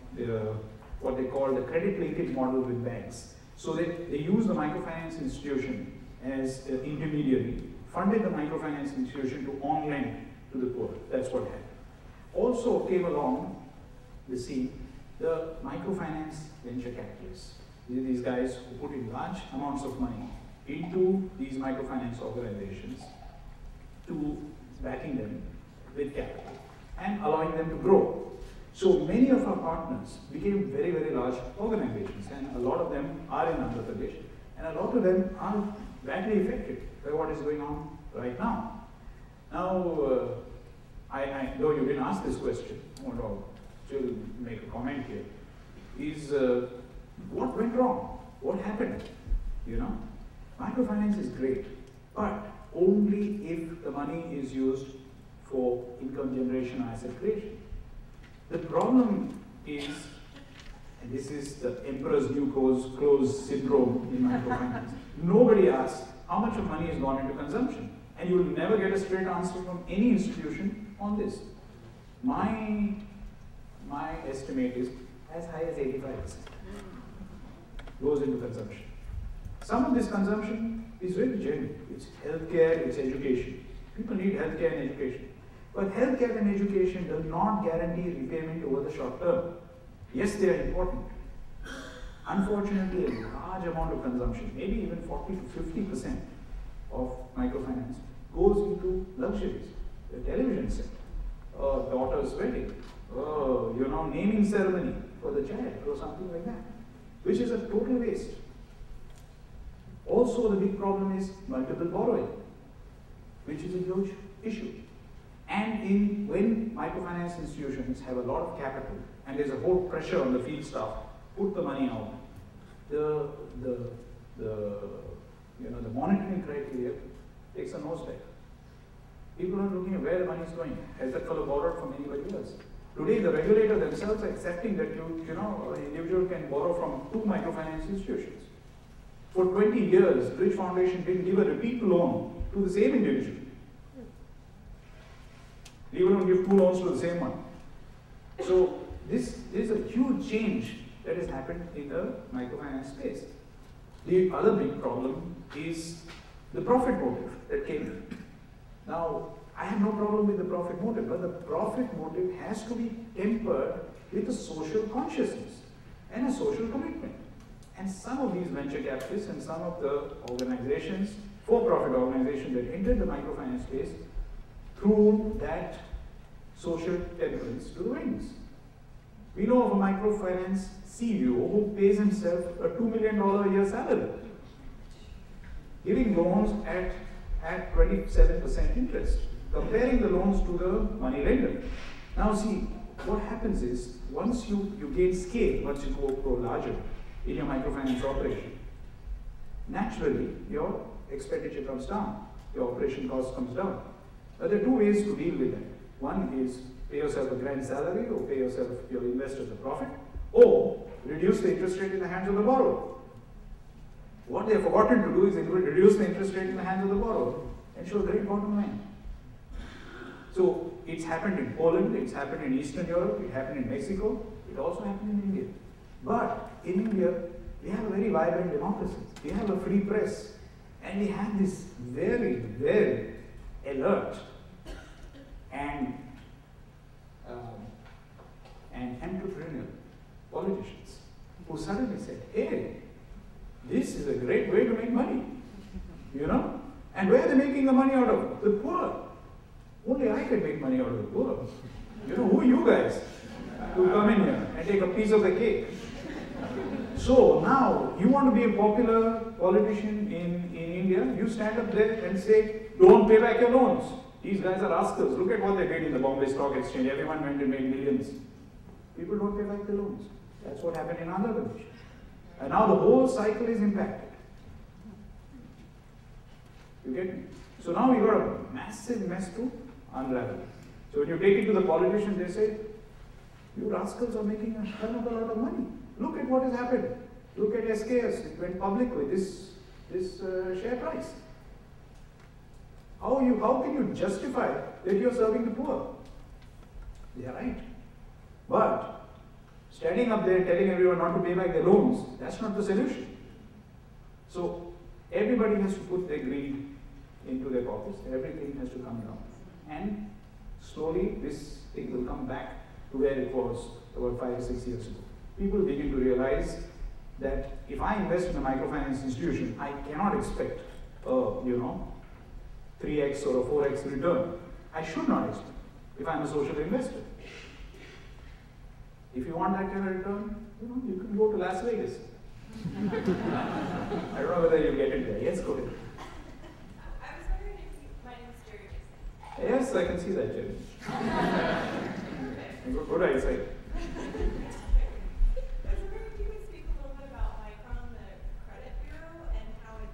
what they call the credit linkage model with banks. So they use the microfinance institution as an intermediary, funded the microfinance institution to on-lend to the poor. That's what happened. Also came along the scene the microfinance venture capitalists. These guys who put in large amounts of money into these microfinance organizations to backing them with capital and allowing them to grow. So many of our partners became very, very large organizations, and a lot of them are in Andhra Pradesh, and a lot of them are badly affected by what is going on right now. Now, though you didn't ask this question, I want to still make a comment here, is what went wrong? What happened? You know, microfinance is great, but only if the money is used for income generation or asset creation. The problem is, and this is the emperor's new clothes syndrome in microfinance, nobody asks how much of money has gone into consumption. And you will never get a straight answer from any institution on this. My estimate is as high as 85% goes into consumption. Some of this consumption is really genuine. It's healthcare, it's education. People need healthcare and education. But healthcare and education does not guarantee repayment over the short term. Yes, they are important. Unfortunately, a large amount of consumption, maybe even 40 to 50% of microfinance goes into luxuries. The television set, daughter's wedding, you know, naming ceremony for the child or something like that, which is a total waste. Also, the big problem is multiple borrowing, which is a huge issue. And when microfinance institutions have a lot of capital and there's a whole pressure on the field staff, put the money out, the monitoring criteria takes a nosedive. People are looking at where the money is going. Has that fellow borrowed from anybody else? Today, the regulator themselves are accepting that an individual can borrow from 2 microfinance institutions. For 20 years, Bridge Foundation didn't give a repeat loan to the same individual. They don't give 2 loans to the same one. So this is a huge change that has happened in the microfinance space. The other big problem is the profit motive that came in. Now, I have no problem with the profit motive, but the profit motive has to be tempered with a social consciousness. and a social commitment. And some of these venture capitalists and some of the organizations, for-profit organizations that entered the microfinance space, threw that social temperance to the winds. We know of a microfinance CEO who pays himself a $2 million a year salary, giving loans at 27% interest, comparing the loans to the money lender. Now see, what happens is, once you gain scale, once you go larger in your microfinance operation, naturally your expenditure comes down, your operation cost comes down. But there are two ways to deal with that. One is pay yourself a grand salary, or pay yourself your investors a profit, or reduce the interest rate in the hands of the borrower. What they have forgotten to do is reduce the interest rate in the hands of the borrower and show a great bottom line. So it's happened in Poland, it's happened in Eastern Europe, it happened in Mexico, it also happened in India. But in India, we have a very vibrant democracy. We have a free press. And we have this very, very alert and entrepreneurial politicians who suddenly said, hey, this is a great way to make money, you know? And where are they making the money out of? The poor. Only I can make money out of the poor. You know, who are you guys to come in here and take a piece of the cake? So now, you want to be a popular politician in India, you stand up there and say, don't pay back your loans. These guys are rascals. Look at what they did in the Bombay Stock Exchange. Everyone went and made millions. People don't pay back their loans. That's what happened in Andhra Pradesh. And now the whole cycle is impacted. You get me? So now we got a massive mess to unravel. So when you take it to the politicians, they say, you rascals are making a hell of a lot of money. Look at what has happened. Look at SKS. It went public with this share price. How can you justify that you're serving the poor? They are right. But standing up there telling everyone not to pay back their loans, that's not the solution. So everybody has to put their greed into their pockets. Everything has to come down. And slowly this thing will come back to where it was about 5 or 6 years ago. People begin to realize that if I invest in a microfinance institution, I cannot expect a 3x or a 4x return. I should not expect if I'm a social investor. If you want that kind of return, you can go to Las Vegas. I don't know whether you'll get it there. Yes, go ahead. I was wondering if you, my name is Jerry Dixon. Yes, I can see that, Jerry. Good eyesight. I was wondering if you could speak a little bit about Micron, the credit bureau, and how it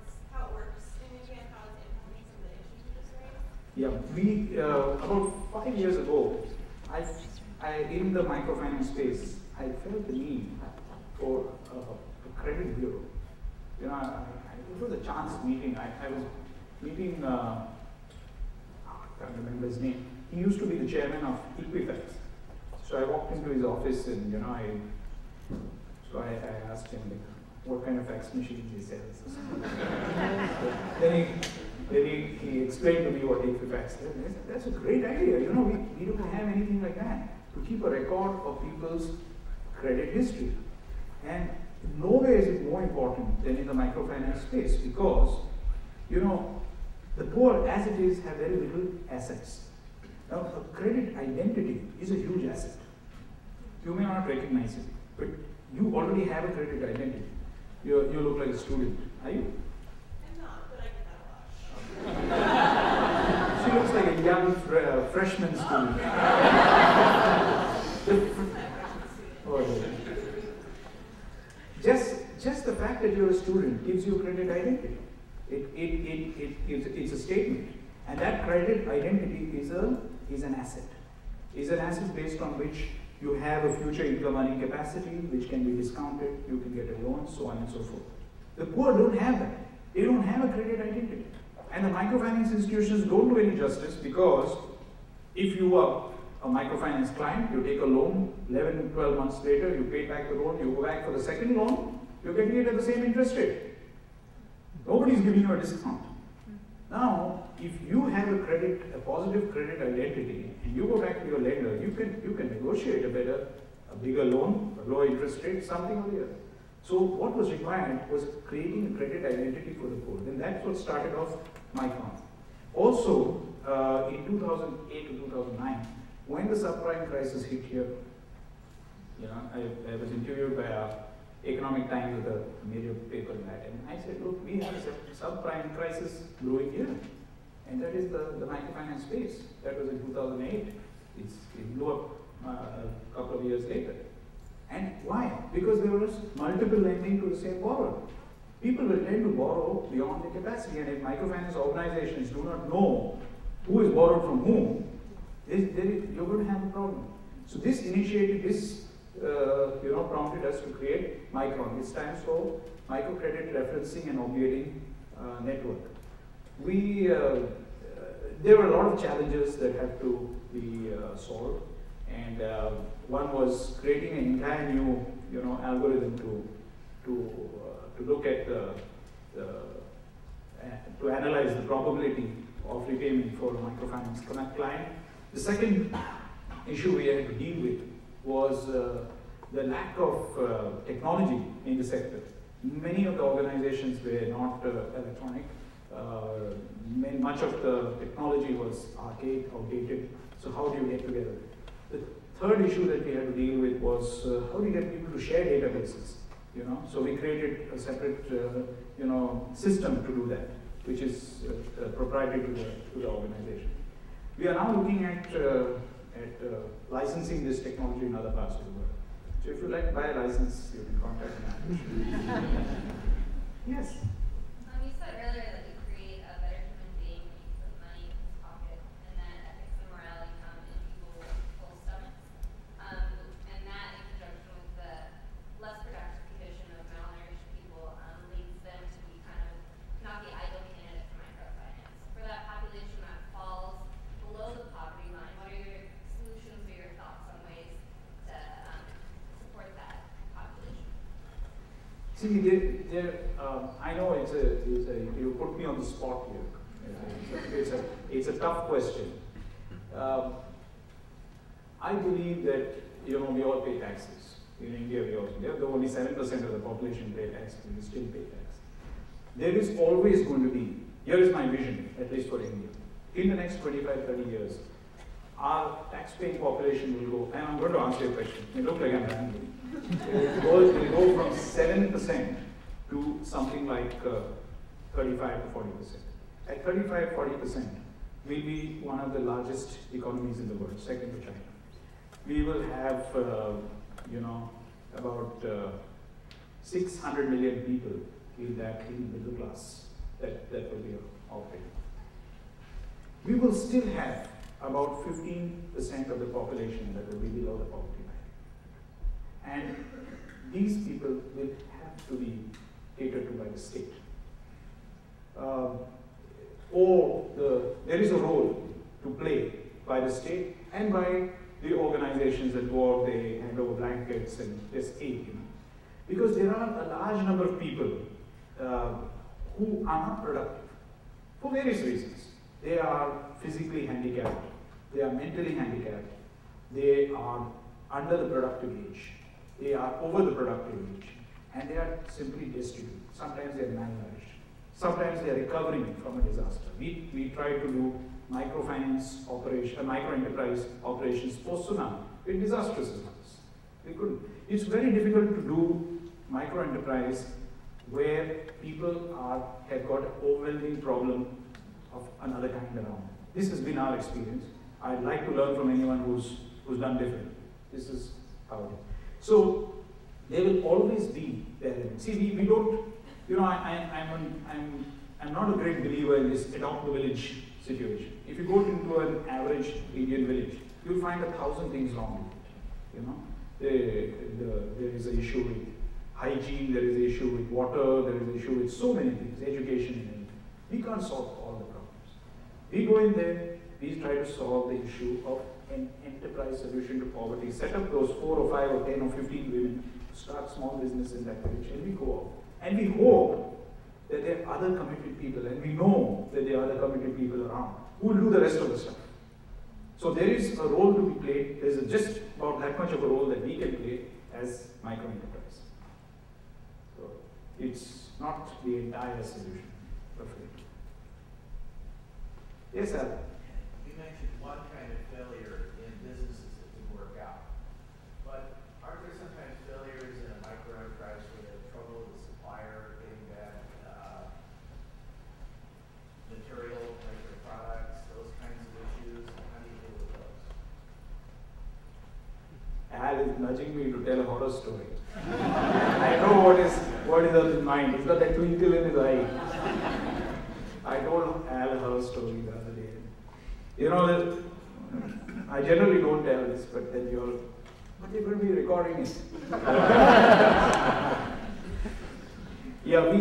works in India and how it's implementing some of the issues you just raised. Yeah, we about 5 years ago, in the microfinance space, I felt the need for a credit bureau. It was a chance meeting. I was meeting, I can't remember his name. He used to be the chairman of Equifax. So I walked into his office and I asked him what kind of fax machines he sells. Then he explained to me what Equifax is. I said, that's a great idea. We don't have anything like that to keep a record of people's credit history. And nowhere is it more important than in the microfinance space because, the poor as it is have very little assets. Now, a credit identity is a huge asset. You may not recognize it, but you already have a credit identity. You look like a student. Are you? I'm not, but I get that a lot. She looks like a young freshman student. Just the fact that you're a student gives you a credit identity. It's a statement. And that credit identity is an asset. Is an asset based on which you have a future income earning capacity, which can be discounted, you can get a loan, so on and so forth. The poor don't have that. They don't have a credit identity. And the microfinance institutions don't do any justice because if you are a microfinance client, you take a loan, 11, 12 months later, you pay back the loan, you go back for the second loan, you're getting it at the same interest rate. Nobody's giving you a discount. Now, if you have a positive credit identity, and you go back to your lender, you can negotiate a better a bigger loan, a lower interest rate, something or the other. So what was required was creating a credit identity for the poor. Then that's what started off Micron. Also, in 2008 to 2009, when the subprime crisis hit here, I was interviewed by Economic Times with a major paper in that, and I said, look, we have a subprime crisis brewing here, and that is the microfinance space. That was in 2008. It blew up a couple of years later. And why? Because there was multiple lending to the same borrower. People will tend to borrow beyond their capacity, and if microfinance organizations do not know who is borrowed from whom, you're going to have a problem. So this initiated this, prompted us to create Micron. It stands for Microcredit Referencing and Obviating Network. There were a lot of challenges that had to be solved, and one was creating an entire new, algorithm to look at to analyze the probability of repayment for a microfinance client. The second issue we had to deal with was the lack of technology in the sector. Many of the organizations were not electronic. Much of the technology was archaic, outdated. So how do you get together? The third issue that we had to deal with was how do you get people to share databases? So we created a separate system to do that, which is proprietary to the organization. We are now looking at licensing this technology in other parts of the world. So if you like to buy a license, you can contact me. Yes. You said earlier that you create a better human being when you put money in his pocket, and then ethics and morality come in people with full stomachs. And that, in conjunction with the less productive condition of malnourished people, leads them to be kind of not the ideal candidate for microfinance. For that population that falls below the poverty line, what are your solutions or your thoughts on ways to support that population? See, I know you put me on the spot here. It's a tough question. I believe that we all pay taxes. In India, only 7% of the population pay taxes. We still pay tax. There is always going to be. Here is my vision, at least for India. In the next 25, 30 years, our tax-paying population will go. And I'm going to answer your question. It looks like I'm rambling. It will go from 7% to something like 35 to 40%. At 35, 40%, we'll be one of the largest economies in the world, second to China. We will have, about 600 million people in the middle class that will be operating. We will still have about 15% of the population that will be below the poverty line. And these people will have to be catered to by the state. There is a role to play by the state and by the organizations that go out, they hand over blankets and there's aid. Because there are a large number of people who are not productive for various reasons. They are physically handicapped, they are mentally handicapped, they are under the productive age, they are over the productive age, and they are simply destitute. Sometimes they are malnourished. Sometimes they are recovering from a disaster. We try to do microfinance operation, micro-enterprise operations post-tsunami with disastrous results. We couldn't. It's very difficult to do micro-enterprise where people have got an overwhelming problem of another kind around. This has been our experience. I'd like to learn from anyone who's done different. This is how it is. So there will always be there. See, we don't. I'm not a great believer in this adopt the village situation. If you go into an average Indian village, you'll find 1,000 things wrong with it. There is an issue with hygiene, there is an issue with water, there is an issue with so many things, education and everything. We can't solve all the problems. We go in there, we try to solve the issue of an enterprise solution to poverty, set up those 4 or 5 or 10 or 15 women to start small business in that village, and we go out. And we hope that there are other committed people, and we know that there are other committed people around who will do the rest of the stuff. So there is a role to be played. There's just about that much of a role that we can play as micro enterprise. So it's not the entire solution, roughly. Yes, Al? You mentioned one kind of failure in businesses that didn't work out. But aren't there sometimes failures in a micro enterprise where they have trouble with the supplier, getting bad material, like their products, those kinds of issues? How do you deal with those? Al is nudging me to tell a horror story. I know what is on his mind. He's got that twinkle in his eye. I told Al a horror story the other day. You know, I generally don't tell this, but then you're going to be recording it. Yeah,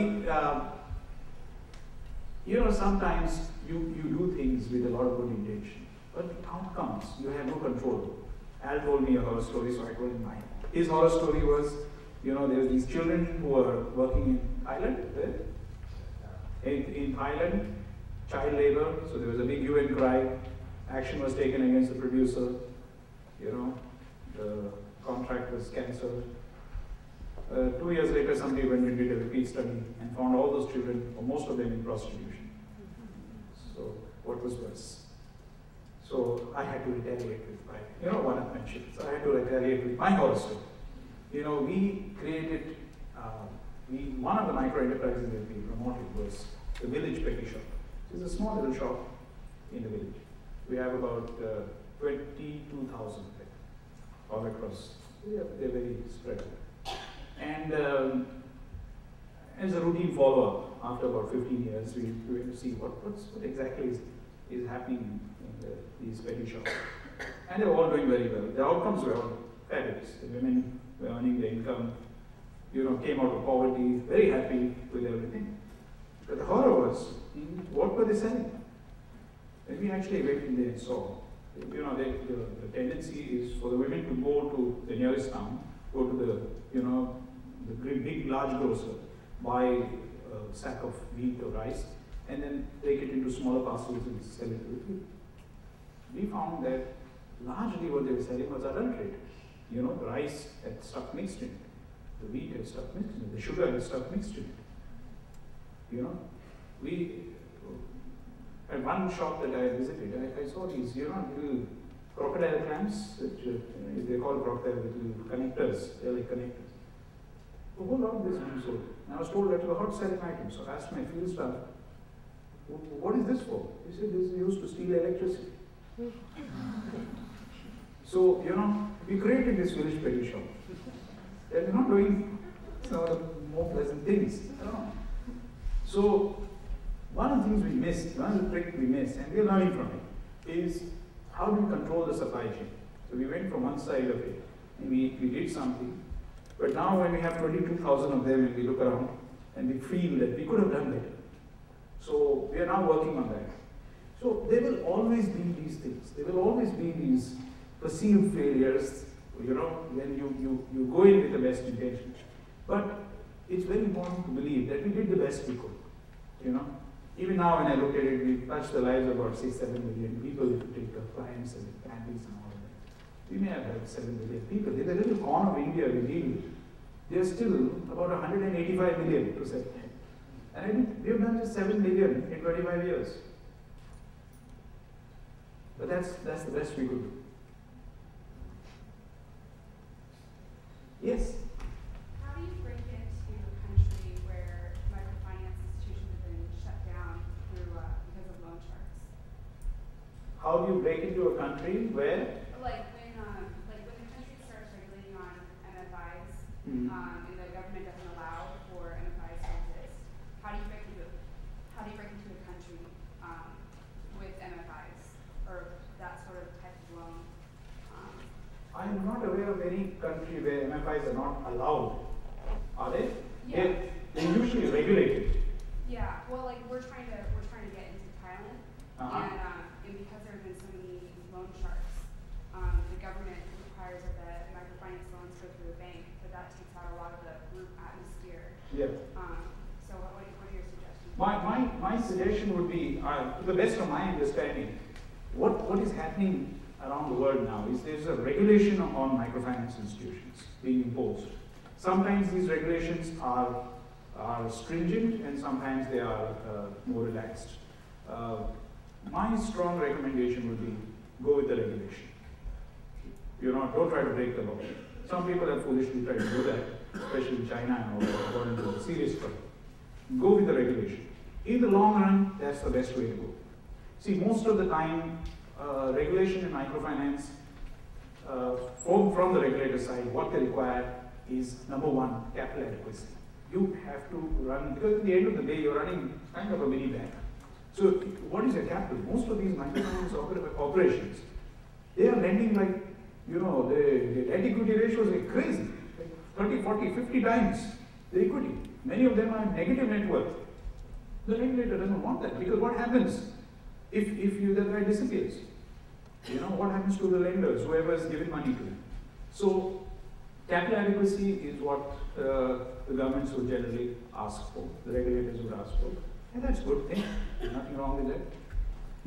you know, sometimes you do things with a lot of good intention, but the outcomes, you have no control. Al told me a horror story, so I told him mine. His horror story was, you know, there were these children who were working in Thailand, in Thailand, child labor, so there was a big hue and cry. Action was taken against the producer, you know, the contract was cancelled. 2 years later, somebody went and did a repeat study and found all those children, or most of them, in prostitution. So, what was worse? So, I had to retaliate with my, you know, one-upmanship. So, I had to retaliate with my horror story. You know, we created, one of the micro enterprises that we promoted was the village petty shop. It's a small little shop in the village. We have about 22,000 all across. They're very spread out. And as a routine follow-up, after about 15 years, we went to see what exactly is happening in these petty shops. And they were all doing very well. The outcomes were all fabulous. The women were earning the income, you know, came out of poverty, very happy with everything. But the horror was, what were they selling? And we actually went in there and saw, you know, the tendency is for the women to go to the nearest town, go to the, you know, the big large grocer, buy a sack of wheat or rice, and then take it into smaller parcels and sell it to the people. We found that largely what they were selling was adulterated. You know, the rice had stuff mixed in it, the wheat had stuff mixed in it, the sugar had stuff mixed in it. You know, at one shop that I visited, I saw these, you know, little crocodile clamps, which they call crocodile little connectors, they're like connectors. A whole lot of this being sold. And I was told that it was a hot selling item, so I asked my field staff, what is this for? He said, this is used to steal electricity. So, you know, we created this village petty shop. They're not doing some of the more pleasant things. You know. So, one of the things we missed, one of the tricks we missed, and we're learning from it, is how do we control the supply chain? So we went from one side of it, and we did something. But now when we have 22,000 of them, and we look around, and we feel that we could have done better. So we are now working on that. So there will always be these things. There will always be these perceived failures, you know, when you go in with the best intention. But it's very important to believe that we did the best we could, you know. Even now when I look at it, we've touched the lives of about 6-7 million people if you take the clients and the families and all of that. We may have had 7 million people. In the little corner of India we deal with, there's still about 185 million to say. And I think we've done just 7 million in 25 years. But that's the best we could do. Yes? How do you break into a country where microfinance institutions have been shut down through because of loan sharks? How do you break into a country where? Like when the country starts regulating on MFIs, and the government doesn't allow for MFIs to exist, how do you break into a country with MFIs or that sort of type of loan? I am not aware of any country where MFIs are not allowed. Are they? Yeah. They're usually regulated. Yeah. Well, like we're trying to get into Thailand, and because there have been so many loan sharks, the government requires that microfinance loans go through a bank, but that takes out a lot of the group atmosphere. Yeah. So what are your suggestions? My suggestion would be, to the best of my understanding, what is happening around the world now is there's a regulation on microfinance institutions being imposed. Sometimes these regulations are stringent and sometimes they are more relaxed. My strong recommendation would be go with the regulation. Don't try to break the law. Some people have foolishly tried to do that, especially in China and all that, gone into a serious trouble. Go with the regulation. In the long run, that's the best way to go. See, most of the time, regulation in microfinance, from the regulator side, what they require is, number one, capital adequacy. You have to run, because at the end of the day, you're running kind of a mini bank. So what is your capital? Most of these microfinance operations, they are lending like, the debt equity ratios are crazy, like 30, 40, 50 times the equity. Many of them are negative net worth. The regulator doesn't want that, because what happens if the guy disappears? What happens to the lenders, whoever is giving money to them? So capital adequacy is what the governments would generally ask for, the regulators would ask for, and that's a good thing. There's nothing wrong with that.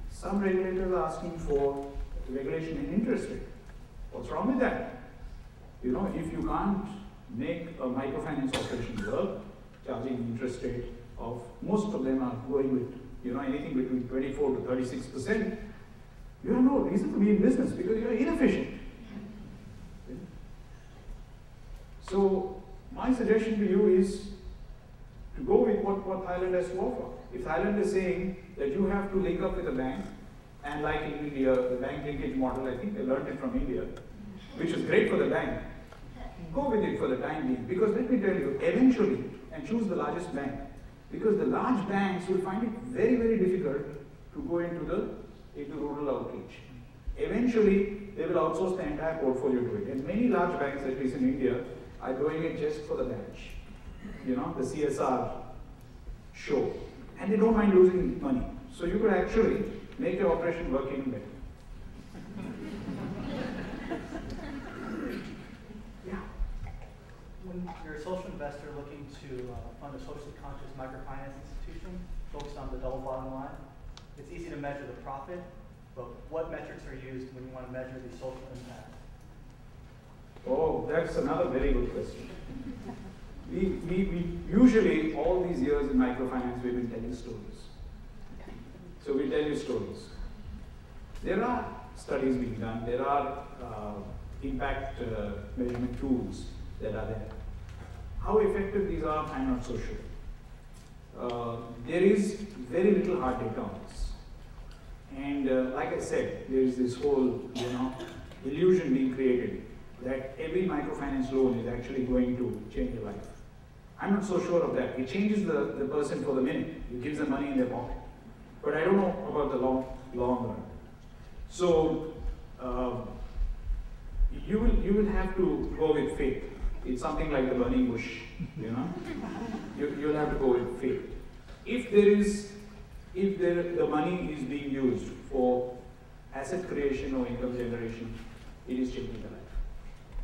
Some regulators are asking for regulation in interest rate. What's wrong with that? If you can't make a microfinance operation work, charging interest rate of, most of them are going with, anything between 24 to 36%, you have no reason to be in business because you are inefficient. So my suggestion to you is to go with what Thailand has to offer. If Thailand is saying that you have to link up with a bank, and like in India, the bank linkage model, I think they learned it from India, which is great for the bank, go with it for the time being. Because let me tell you, eventually, and choose the largest bank, because the large banks will find it very, very difficult to go into rural outreach. Eventually, they will outsource the entire portfolio to it. And many large banks, at least in India, are doing it just for the badge. The CSR show. And they don't mind losing money. So you could actually make your operation work even better. Yeah. When you're a social investor looking to fund a socially conscious microfinance institution focused on the double bottom line, it's easy to measure the profit, but what metrics are used when you want to measure the social impact? Oh, that's another very good question. We usually, all these years in microfinance, we've been telling stories. So we tell you stories. There are studies being done. There are impact measurement tools that are there. How effective these are, I'm not so sure. There is very little hard data on this. And like I said, there is this whole, illusion being created that every microfinance loan is actually going to change your life. I'm not so sure of that. It changes the person for the minute. It gives them money in their pocket. But I don't know about the long run. So you will have to go with faith. It's something like the burning bush, You'll have to go with faith. If the money is being used for asset creation or income generation, it is changing the life.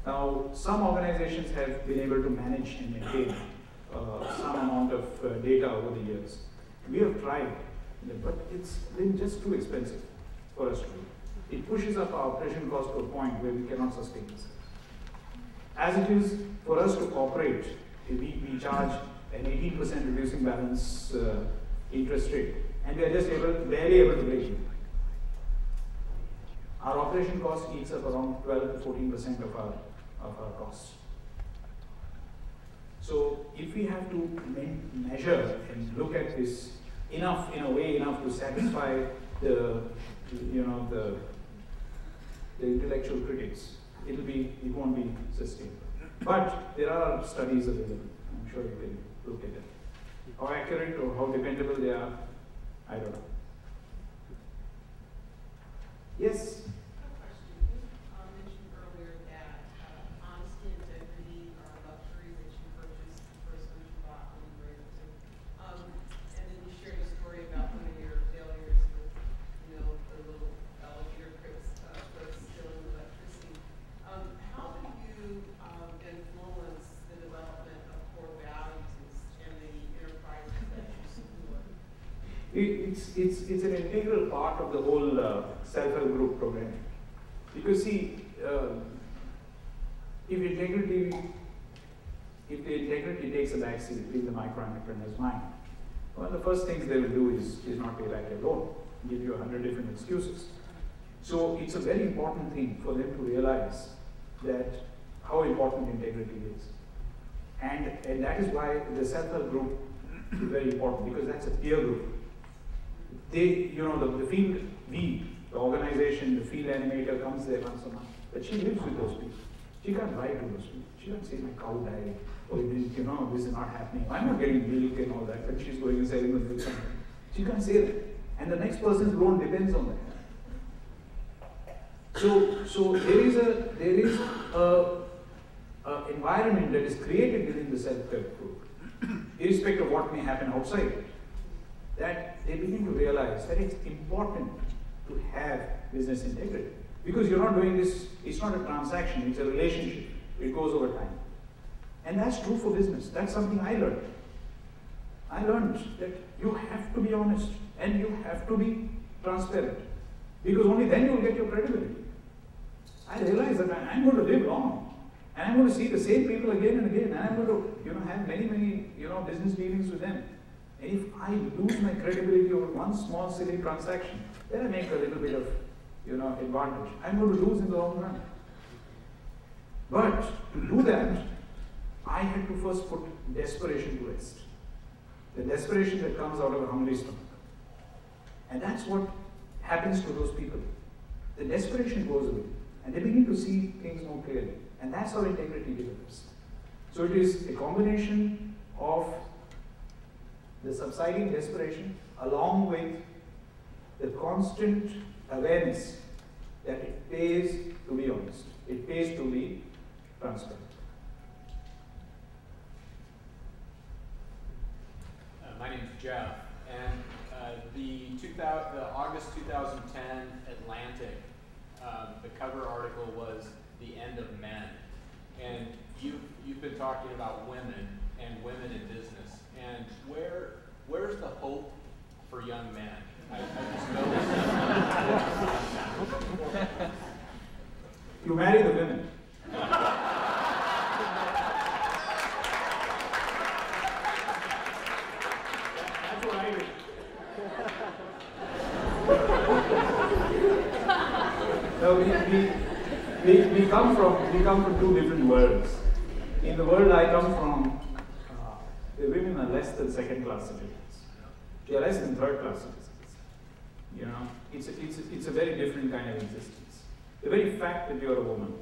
Now, some organizations have been able to manage and maintain some amount of data over the years. We have tried, but it's been just too expensive for us to do. It pushes up our operation cost to a point where we cannot sustain this. As it is, for us to operate, we charge an 18% reducing balance interest rate, and we are just barely able to break even. Our operation cost eats up around 12 to 14% of our costs. So if we have to measure and look at this in a way enough to satisfy the intellectual critics, it won't be sustainable. But there are studies available. I'm sure you can look at them. How accurate or how dependable they are, I don't know. Yes? It's an integral part of the whole self-help group program. Because see, if the integrity takes a backseat in the micro entrepreneur's mind, one of the first things they will do is not pay back their loan, give you 100 different excuses. So it's a very important thing for them to realize that how important integrity is. And that is why the self-help group is very important, because that's a peer group. They, the field, the organization, the field animator comes there once a month, but she lives with those people. She can't write to those people. She can't say my cow died, or this is not happening. I'm not getting milk and all that, but she's going and selling the milk somewhere. She can't say that. And the next person's loan depends on that. So there is a environment that is created within the self-help group, irrespective of what may happen outside, that they begin to realize that it's important to have business integrity. Because you're not doing this, it's not a transaction, it's a relationship. It goes over time. And that's true for business. That's something I learned. I learned that you have to be honest and you have to be transparent. Because only then you will get your credibility. I realized that I'm going to live long. And I'm going to see the same people again and again. And I'm going to have many business dealings with them. And if I lose my credibility over one small silly transaction, then I make a little bit of advantage. I'm going to lose in the long run. But to do that, I had to first put desperation to rest. The desperation that comes out of a hungry stomach. And that's what happens to those people. The desperation goes away. And they begin to see things more clearly. And that's how integrity develops. So it is a combination of the subsiding desperation along with the constant awareness that it pays to be honest. It pays to be transparent. My name is Jeff, and the August 2010 Atlantic, the cover article was "The End of Men," and you've been talking about women and women in business, and where's the hope for young men? I just noticed. You marry the women. That's what I do. No, we come from two different worlds. In the world I come from, the women are less than second-class citizens. They are less than third-class citizens. It's a very different kind of existence. The very fact that you're a woman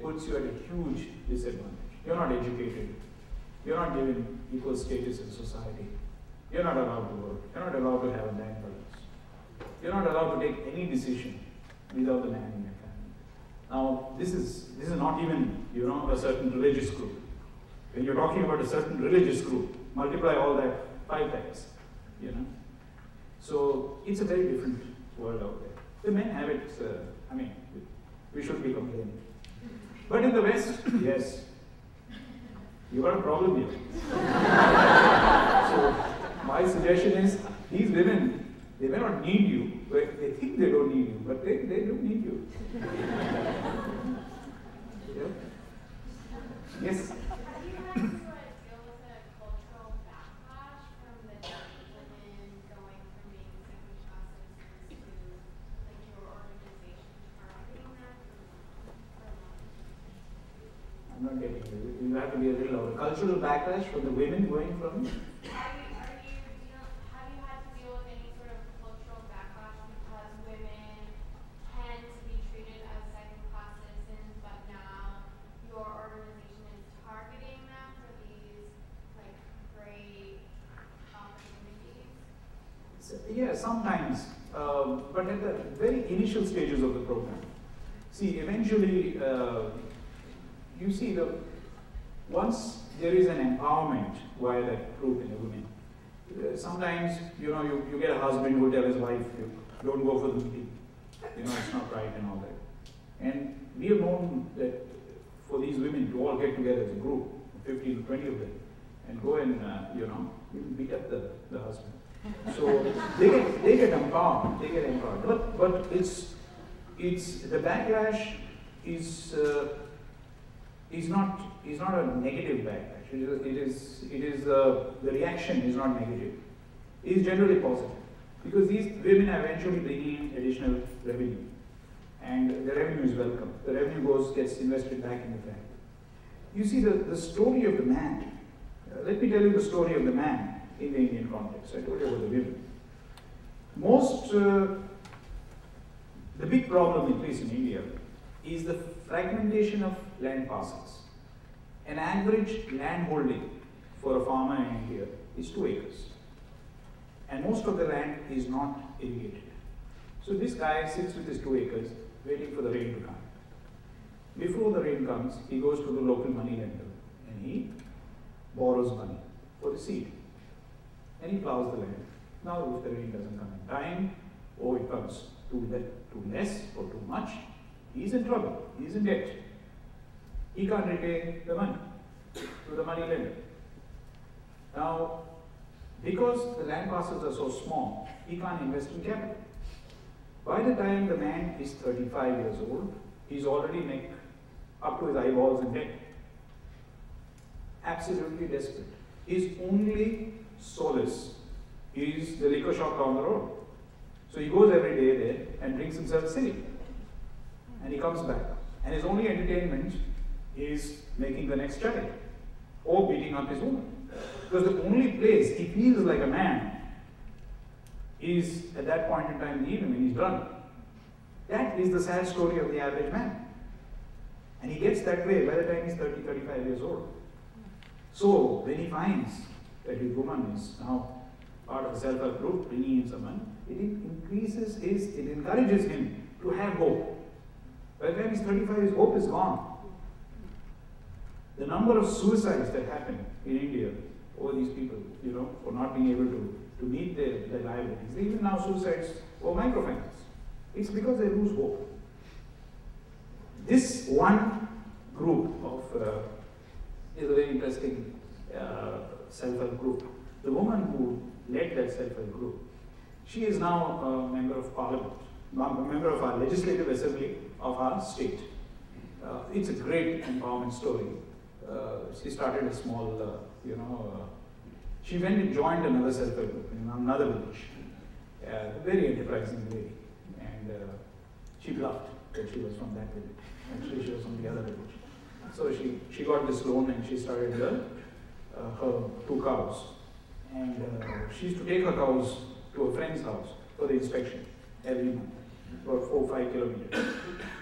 puts you at a huge disadvantage. You're not educated. You're not given equal status in society. You're not allowed to work. You're not allowed to have a bank balance. You're not allowed to take any decision without the man in your family. Now, this is not even, a certain religious group. When you're talking about a certain religious group, multiply all that 5 times, So it's a very different world out there. The men have it, we shouldn't be complaining. But in the West, yes, you got a problem here. So my suggestion is, these women, they may not need you. They think they don't need you, but they do need you. Yeah. Yes? Have you had to deal with a cultural backlash from the women going from being second-class citizens to your organization targeting them? I'm not getting it. You have to be a little louder. Cultural backlash from the women going from? Have you had to deal with any sort of cultural backlash because women tend to be treated as second-class citizens, but now your organization is targeting them for these great opportunities? Yeah, sometimes, but at the very initial stages of the program. See, eventually, you see, once there is an empowerment via that group in the women, sometimes, you get a husband who will tell his wife, don't go for the meeting. It's not right and all that. And we have known that for these women to all get together as a group, 15 to 20 of them, and go and, beat up the husband. So they get empowered, but it's the backlash is not a negative backlash. The reaction is not negative. It is generally positive because these women are eventually bringing in additional revenue, and the revenue is welcome. The revenue gets invested back in the family. You see, the story of the man. Let me tell you the story of the man in the Indian context. I told you about the women. The big problem, at least in India, is the fragmentation of land parcels. An average land holding for a farmer in India is 2 acres. And most of the land is not irrigated. So this guy sits with his 2 acres waiting for the rain to come. Before the rain comes, he goes to the local money lender and he borrows money for the seed. And he plows the land. Now if the rain doesn't come in time, or it comes too less or too much, he's in trouble, he's in debt. He can't repay the money to the money lender. Now, because the land parcels are so small, he can't invest in capital. By the time the man is 35 years old, he's already up to his eyeballs in debt. Absolutely desperate. His only solace is the liquor shop down the road. So he goes every day there and drinks himself silly. And he comes back. And his only entertainment is making the next child or beating up his woman. Because the only place he feels like a man is at that point in time in the evening when he's drunk. That is the sad story of the average man. And he gets that way by the time he's 30, 35 years old. So when he finds that his woman is now part of a self-help group, bringing in some money, it encourages him to have hope. By the time he's 35, his hope is gone. The number of suicides that happen in India over these people, for not being able to meet their liabilities, even now suicides over microfinance, it's because they lose hope. This one group is a very interesting self-help group. The woman who led that self-help group, she is now a member of parliament, a member of our legislative assembly of our state. It's a great empowerment story. She started a small, she went and joined another self-help group in another village. Very enterprising lady. And she bluffed that she was from that village. Actually, she was from the other village. So she got this loan and she started her 2 cows. And she used to take her cows to a friend's house for the inspection every month, about 4 or 5 kilometers.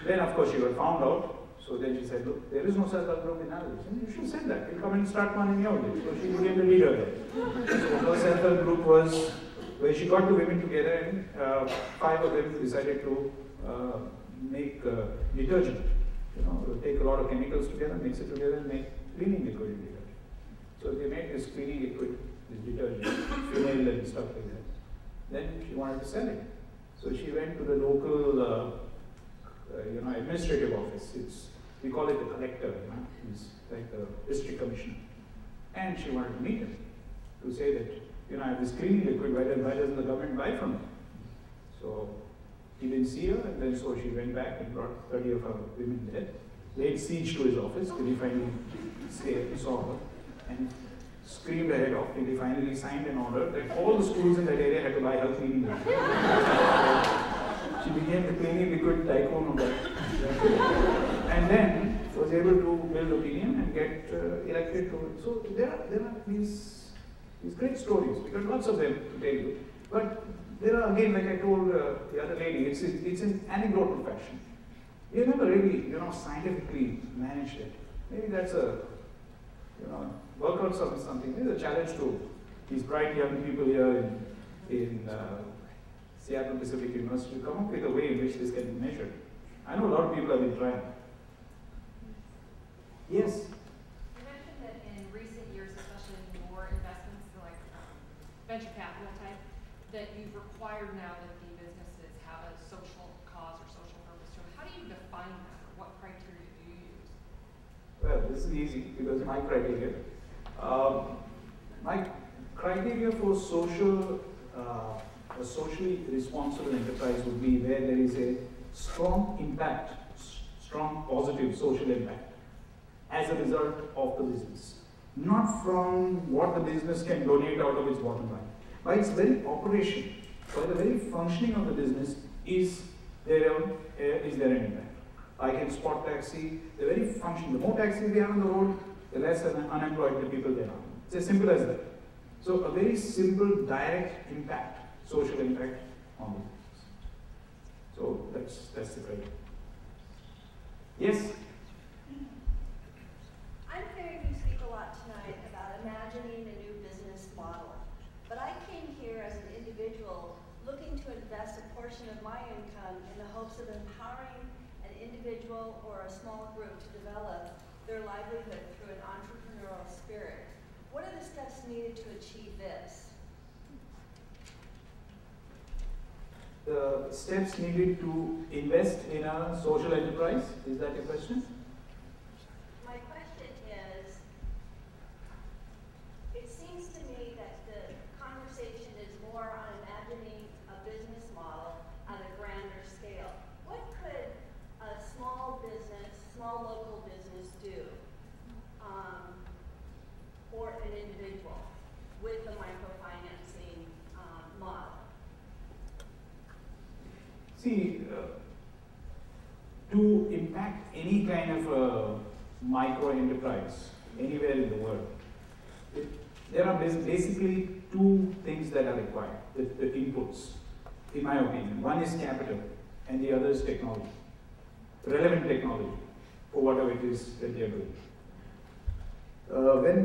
Then, of course, she got found out. So then she said, look, there is no self-help group in our village. And you should have said that. You'll come and start one in your village. So she became the leader there. So her self-help group was where she got the women together and 5 of them decided to make detergent. Take a lot of chemicals together, mix it together and make cleaning liquid in detergent. So they made this cleaning liquid, this detergent, phenol and stuff like that. Then she wanted to sell it. So she went to the local administrative office. We call it the collector, he's like the district commissioner. And she wanted to meet him to say that, I have this cleaning liquid, why doesn't the government buy from it? So he didn't see her, and then so she went back and brought 30 of her women there, laid siege to his office till he finally saw her and screamed her head off till he finally signed an order that all the schools in that area had to buy her cleaning liquid. She became the cleaning liquid tycoon of that. And then was able to build opinion and get elected to it. So there are these great stories. We got lots of them to tell you. But there are, again, like I told the other lady, it's in anecdotal fashion. You never really, scientifically managed it. Maybe that's work out something. There's a challenge to these bright young people here in Seattle Pacific University to come up with a way in which this can be measured. I know a lot of people have been trying. Yes? You mentioned that in recent years, especially in more investments, like venture capital type, that you've required now that the businesses have a social cause or social purpose to them. How do you define that, or what criteria do you use? Well, this is easy because my criteria. My criteria for a socially responsible enterprise would be where there is a strong impact, strong positive social impact as a result of the business, not from what the business can donate out of its bottom line. By its very operation, by the very functioning of the business, is there an impact. Like in spot taxi, the very function, the more taxis we have on the road, the less unemployed the people there are. It's as simple as that. So a very simple, direct impact, social impact on the business. So that's the criteria. Yes? I'm hearing you speak a lot tonight about imagining a new business model. But I came here as an individual looking to invest a portion of my income in the hopes of empowering an individual or a small group to develop their livelihood through an entrepreneurial spirit. What are the steps needed to achieve this? The steps needed to invest in a social enterprise, is that your question? My question is, it seems to me that the conversation is more on imagining a business model on a grander scale. What could a small business, small local business do, or an individual with the microfinancing model? See, to impact any kind of a micro enterprise anywhere in the world, there are basically two things that are required, the inputs, in my opinion. One is capital and the other is technology, relevant technology for whatever it is that they are doing.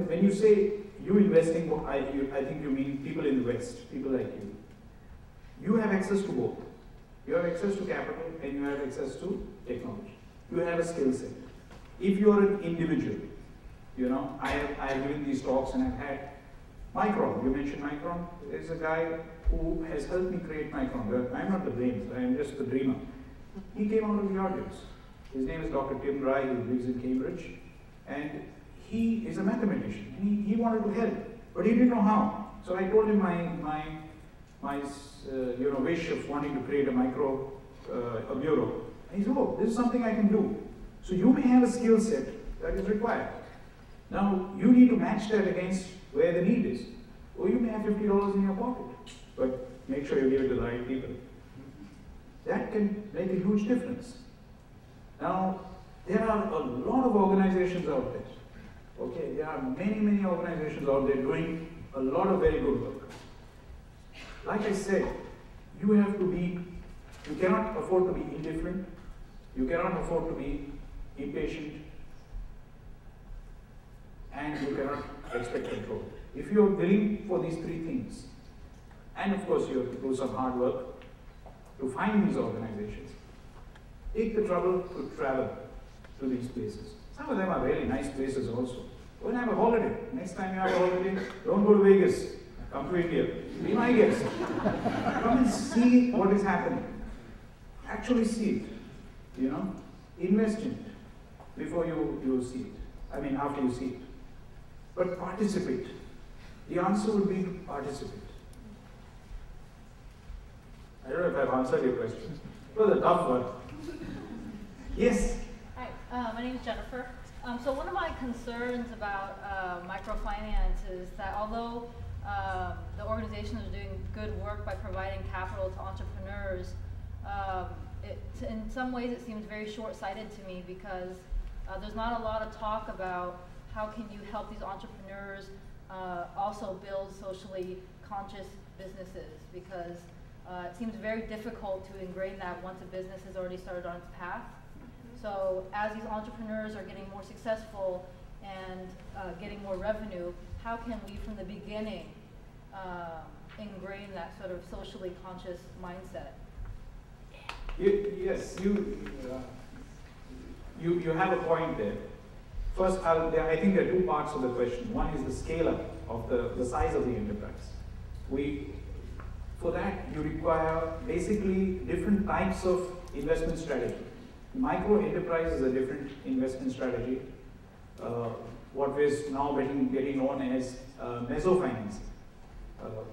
When you say you investing, I think you mean people in the West, people like you. You have access to both. You have access to capital and you have access to technology. You have a skill set. If you are an individual, you know, I have given these talks and I've had Micron. You mentioned Micron. There's a guy who has helped me create Micron. I'm not the brains, I am just the dreamer. He came out of the audience. His name is Dr. Tim Rai, he lives in Cambridge. And he is a mathematician. He wanted to help, but he didn't know how. So I told him my wish of wanting to create a bureau. And he said, oh, this is something I can do. So you may have a skill set that is required. Now, you need to match that against where the need is. Or you may have $50 in your pocket, but make sure you give it to the right people. That can make a huge difference. Now, there are a lot of organizations out there. Okay, there are many organizations out there doing a lot of very good work. Like I said, you cannot afford to be indifferent, you cannot afford to be impatient, and you cannot expect control. If you are willing for these three things, and of course you have to do some hard work to find these organizations, take the trouble to travel to these places. Some of them are really nice places also. Go and have a holiday. Next time you have a holiday, don't go to Vegas. Come to India. Be my guest. Come and see what is happening. Actually see it. You know? Invest in it before you see it. I mean, after you see it. But participate. The answer would be to participate. I don't know if I've answered your question. It was a tough one. Yes? Hi, my name is Jennifer. So one of my concerns about microfinance is that although the organizations are doing good work by providing capital to entrepreneurs, in some ways it seems very short-sighted to me because there's not a lot of talk about how can you help these entrepreneurs also build socially conscious businesses, because it seems very difficult to ingrain that once a business has already started on its path. So as these entrepreneurs are getting more successful and getting more revenue, how can we from the beginning ingrain that sort of socially conscious mindset? Yes, you have a point there. First, I think there are two parts of the question. One is the scale up of the size of the enterprise. For that, you require basically different types of investment strategy. Micro enterprise is a different investment strategy. What is now getting known as mezzofinancing,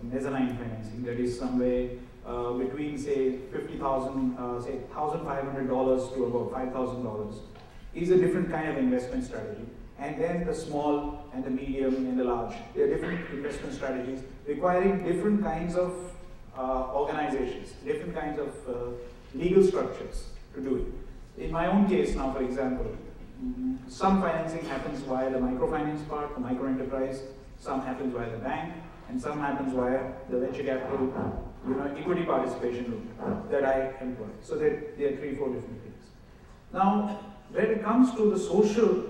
mezzanine financing. That is some way between say $50,000, say $1,500 to about $5,000 is a different kind of investment strategy. And then the small and the medium and the large, there are different investment strategies requiring different kinds of organizations, different kinds of legal structures to do it. In my own case now, for example, some financing happens via the microfinance part, the micro enterprise, some happens via the bank, and some happens via the venture capital, equity participation route that I employ. So there are 3, 4 different things. Now, when it comes to the social,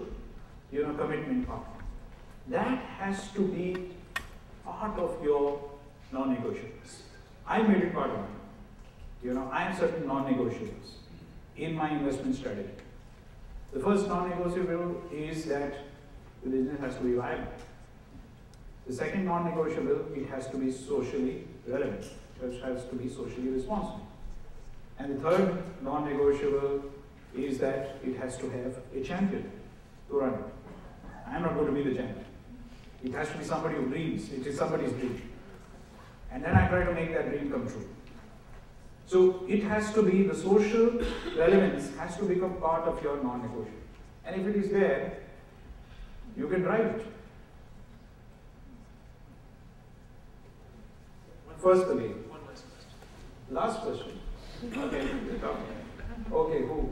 commitment part, that has to be part of your non-negotiables. I made it part of it. I have certain non-negotiables in my investment strategy. The first non-negotiable is that the business has to be viable. The second non-negotiable, it has to be socially relevant. It has to be socially responsible. And the third non-negotiable is that it has to have a champion to run it. I'm not going to be the champion. It has to be somebody who dreams. It is somebody's dream. And then I try to make that dream come true. So it has to be, the social relevance has to become part of your non-negotiable. And if it is there, you can drive it. First again. One last question. Last question. Okay, okay, who?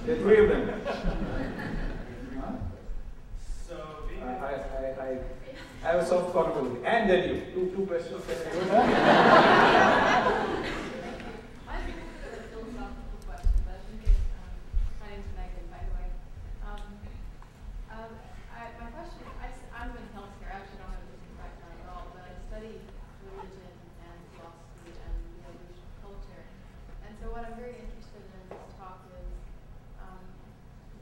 There are 3 of them. Huh? So, I have a soft corner over there. And then you. Two questions. I have a philosophical question, but I think it's, my name's Megan, by the way. My question, I'm in healthcare. I actually don't have a business background at all, but I study religion and philosophy and the evolution of culture. And so what I'm very interested in this talk is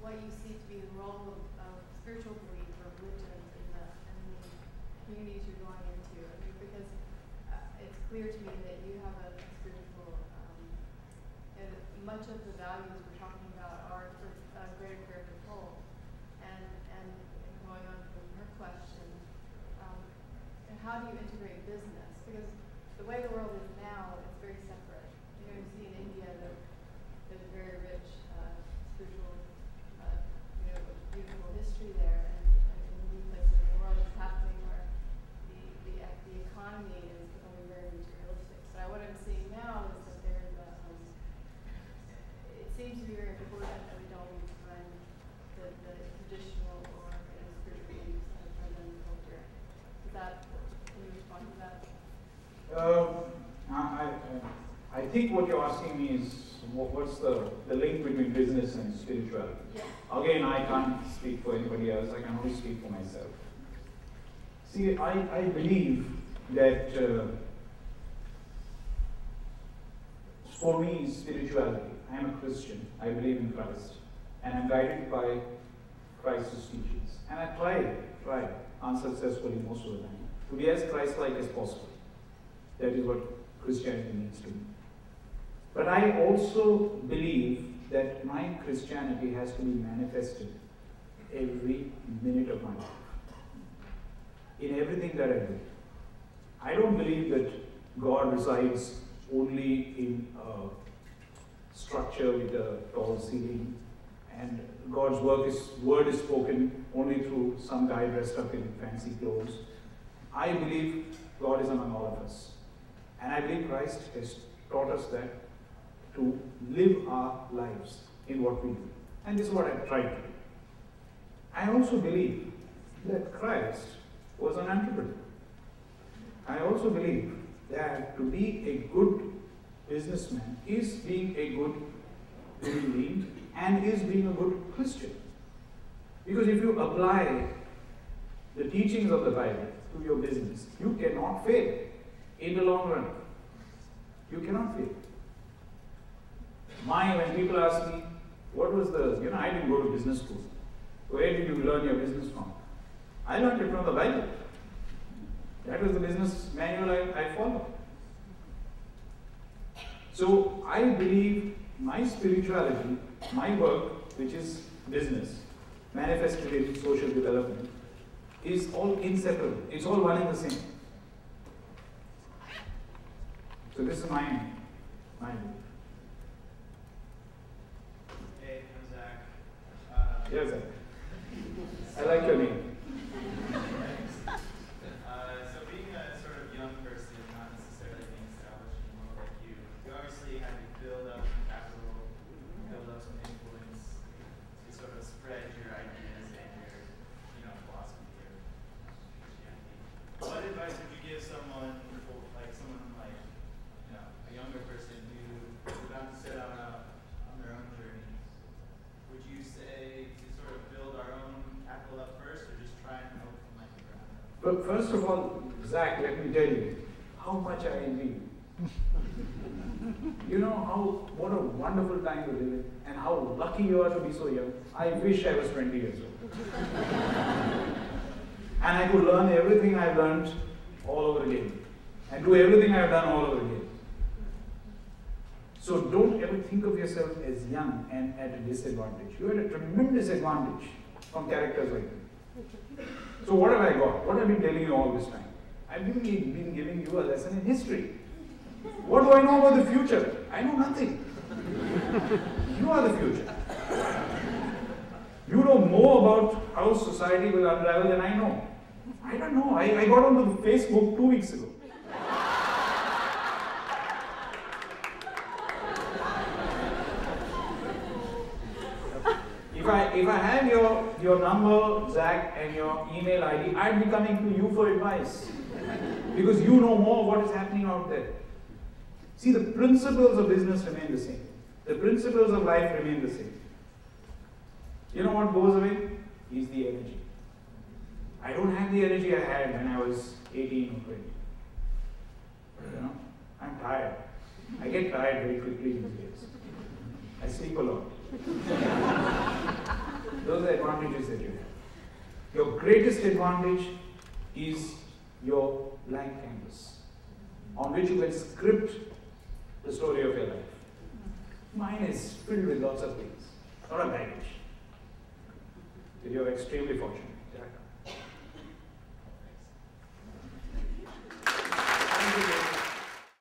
what you see to be the role of spiritual belief or religion in the communities you're going into. I mean, because it's clear to me that you have a spiritual, and much of the values we're talking about are for greater care of the whole. And going on from her question, how do you integrate business? Because the way the world is now, it's very separate. You see in India that there's a very rich spiritual, beautiful history there, and in many places in the world it's happening where the economy is becoming very materialistic. So what I'm seeing now is that there's it seems to be very important that we don't leave behind the traditional or spiritual beliefs and present culture. Is that, can you respond to that? I think what you're asking me is what's the link between business and spirituality. Yeah. Again, I can't speak for anybody else. I can only speak for myself. See, I believe that for me, spirituality, I am a Christian. I believe in Christ. And I'm guided by Christ's teachings. And I try unsuccessfully most of the time, to be as Christ-like as possible. That is what Christianity means to me. But I also believe that my Christianity has to be manifested every minute of my life. In everything that I do. I don't believe that God resides only in a structure with a tall ceiling, and God's word is spoken only through some guy dressed up in fancy clothes. I believe God is among all of us. And I believe Christ has taught us that to live our lives in what we do. And this is what I try to do. I also believe that Christ was an entrepreneur. I also believe that to be a good businessman is being a good human being and is being a good Christian. Because if you apply the teachings of the Bible to your business, you cannot fail in the long run. You cannot fail. When people ask me, what was the, I didn't go to business school. Where did you learn your business from? I learned it from the Bible. That was the business manual I followed. So I believe my spirituality, my work, which is business, manifested in social development, is all inseparable. It's all one and the same. So this is my view. Hey, I'm Zach. Yes, Zach. I like your name. So being a sort of young person, not necessarily being established anymore like you obviously had to build up some capital, build up some influence to sort of spread your ideas and your, philosophy or Christianity. What advice would you give someone like a younger person who's about to set out on their own journey? Would you say to sort of build our own capital up first, or just try and help from like the ground up? But first of all, Zach, let me tell you how much I envy you. You know what a wonderful time to live in, and how lucky you are to be so young. I wish I was 20 years old. And I could learn everything I've learned all over again, and do everything I've done all over again. So don't ever think of yourself as young and at a disadvantage. You're at a tremendous advantage from characters like me. So what have I got? What have I been telling you all this time? I've been giving you a lesson in history. What do I know about the future? I know nothing. You are the future. You know more about how society will unravel than I know. I don't know. I got onto Facebook 2 weeks ago. If I had your number, Zach, and your email ID, I'd be coming to you for advice. Because you know more what is happening out there. See, the principles of business remain the same. The principles of life remain the same. You know what goes away? Is the energy. I don't have the energy I had when I was 18 or 20. I'm tired. I get tired very quickly these days. I sleep a lot. Those are advantages that you have. Your greatest advantage is your blank canvas, on which you can script the story of your life. Mine is filled with lots of things, not a baggage. You're extremely fortunate.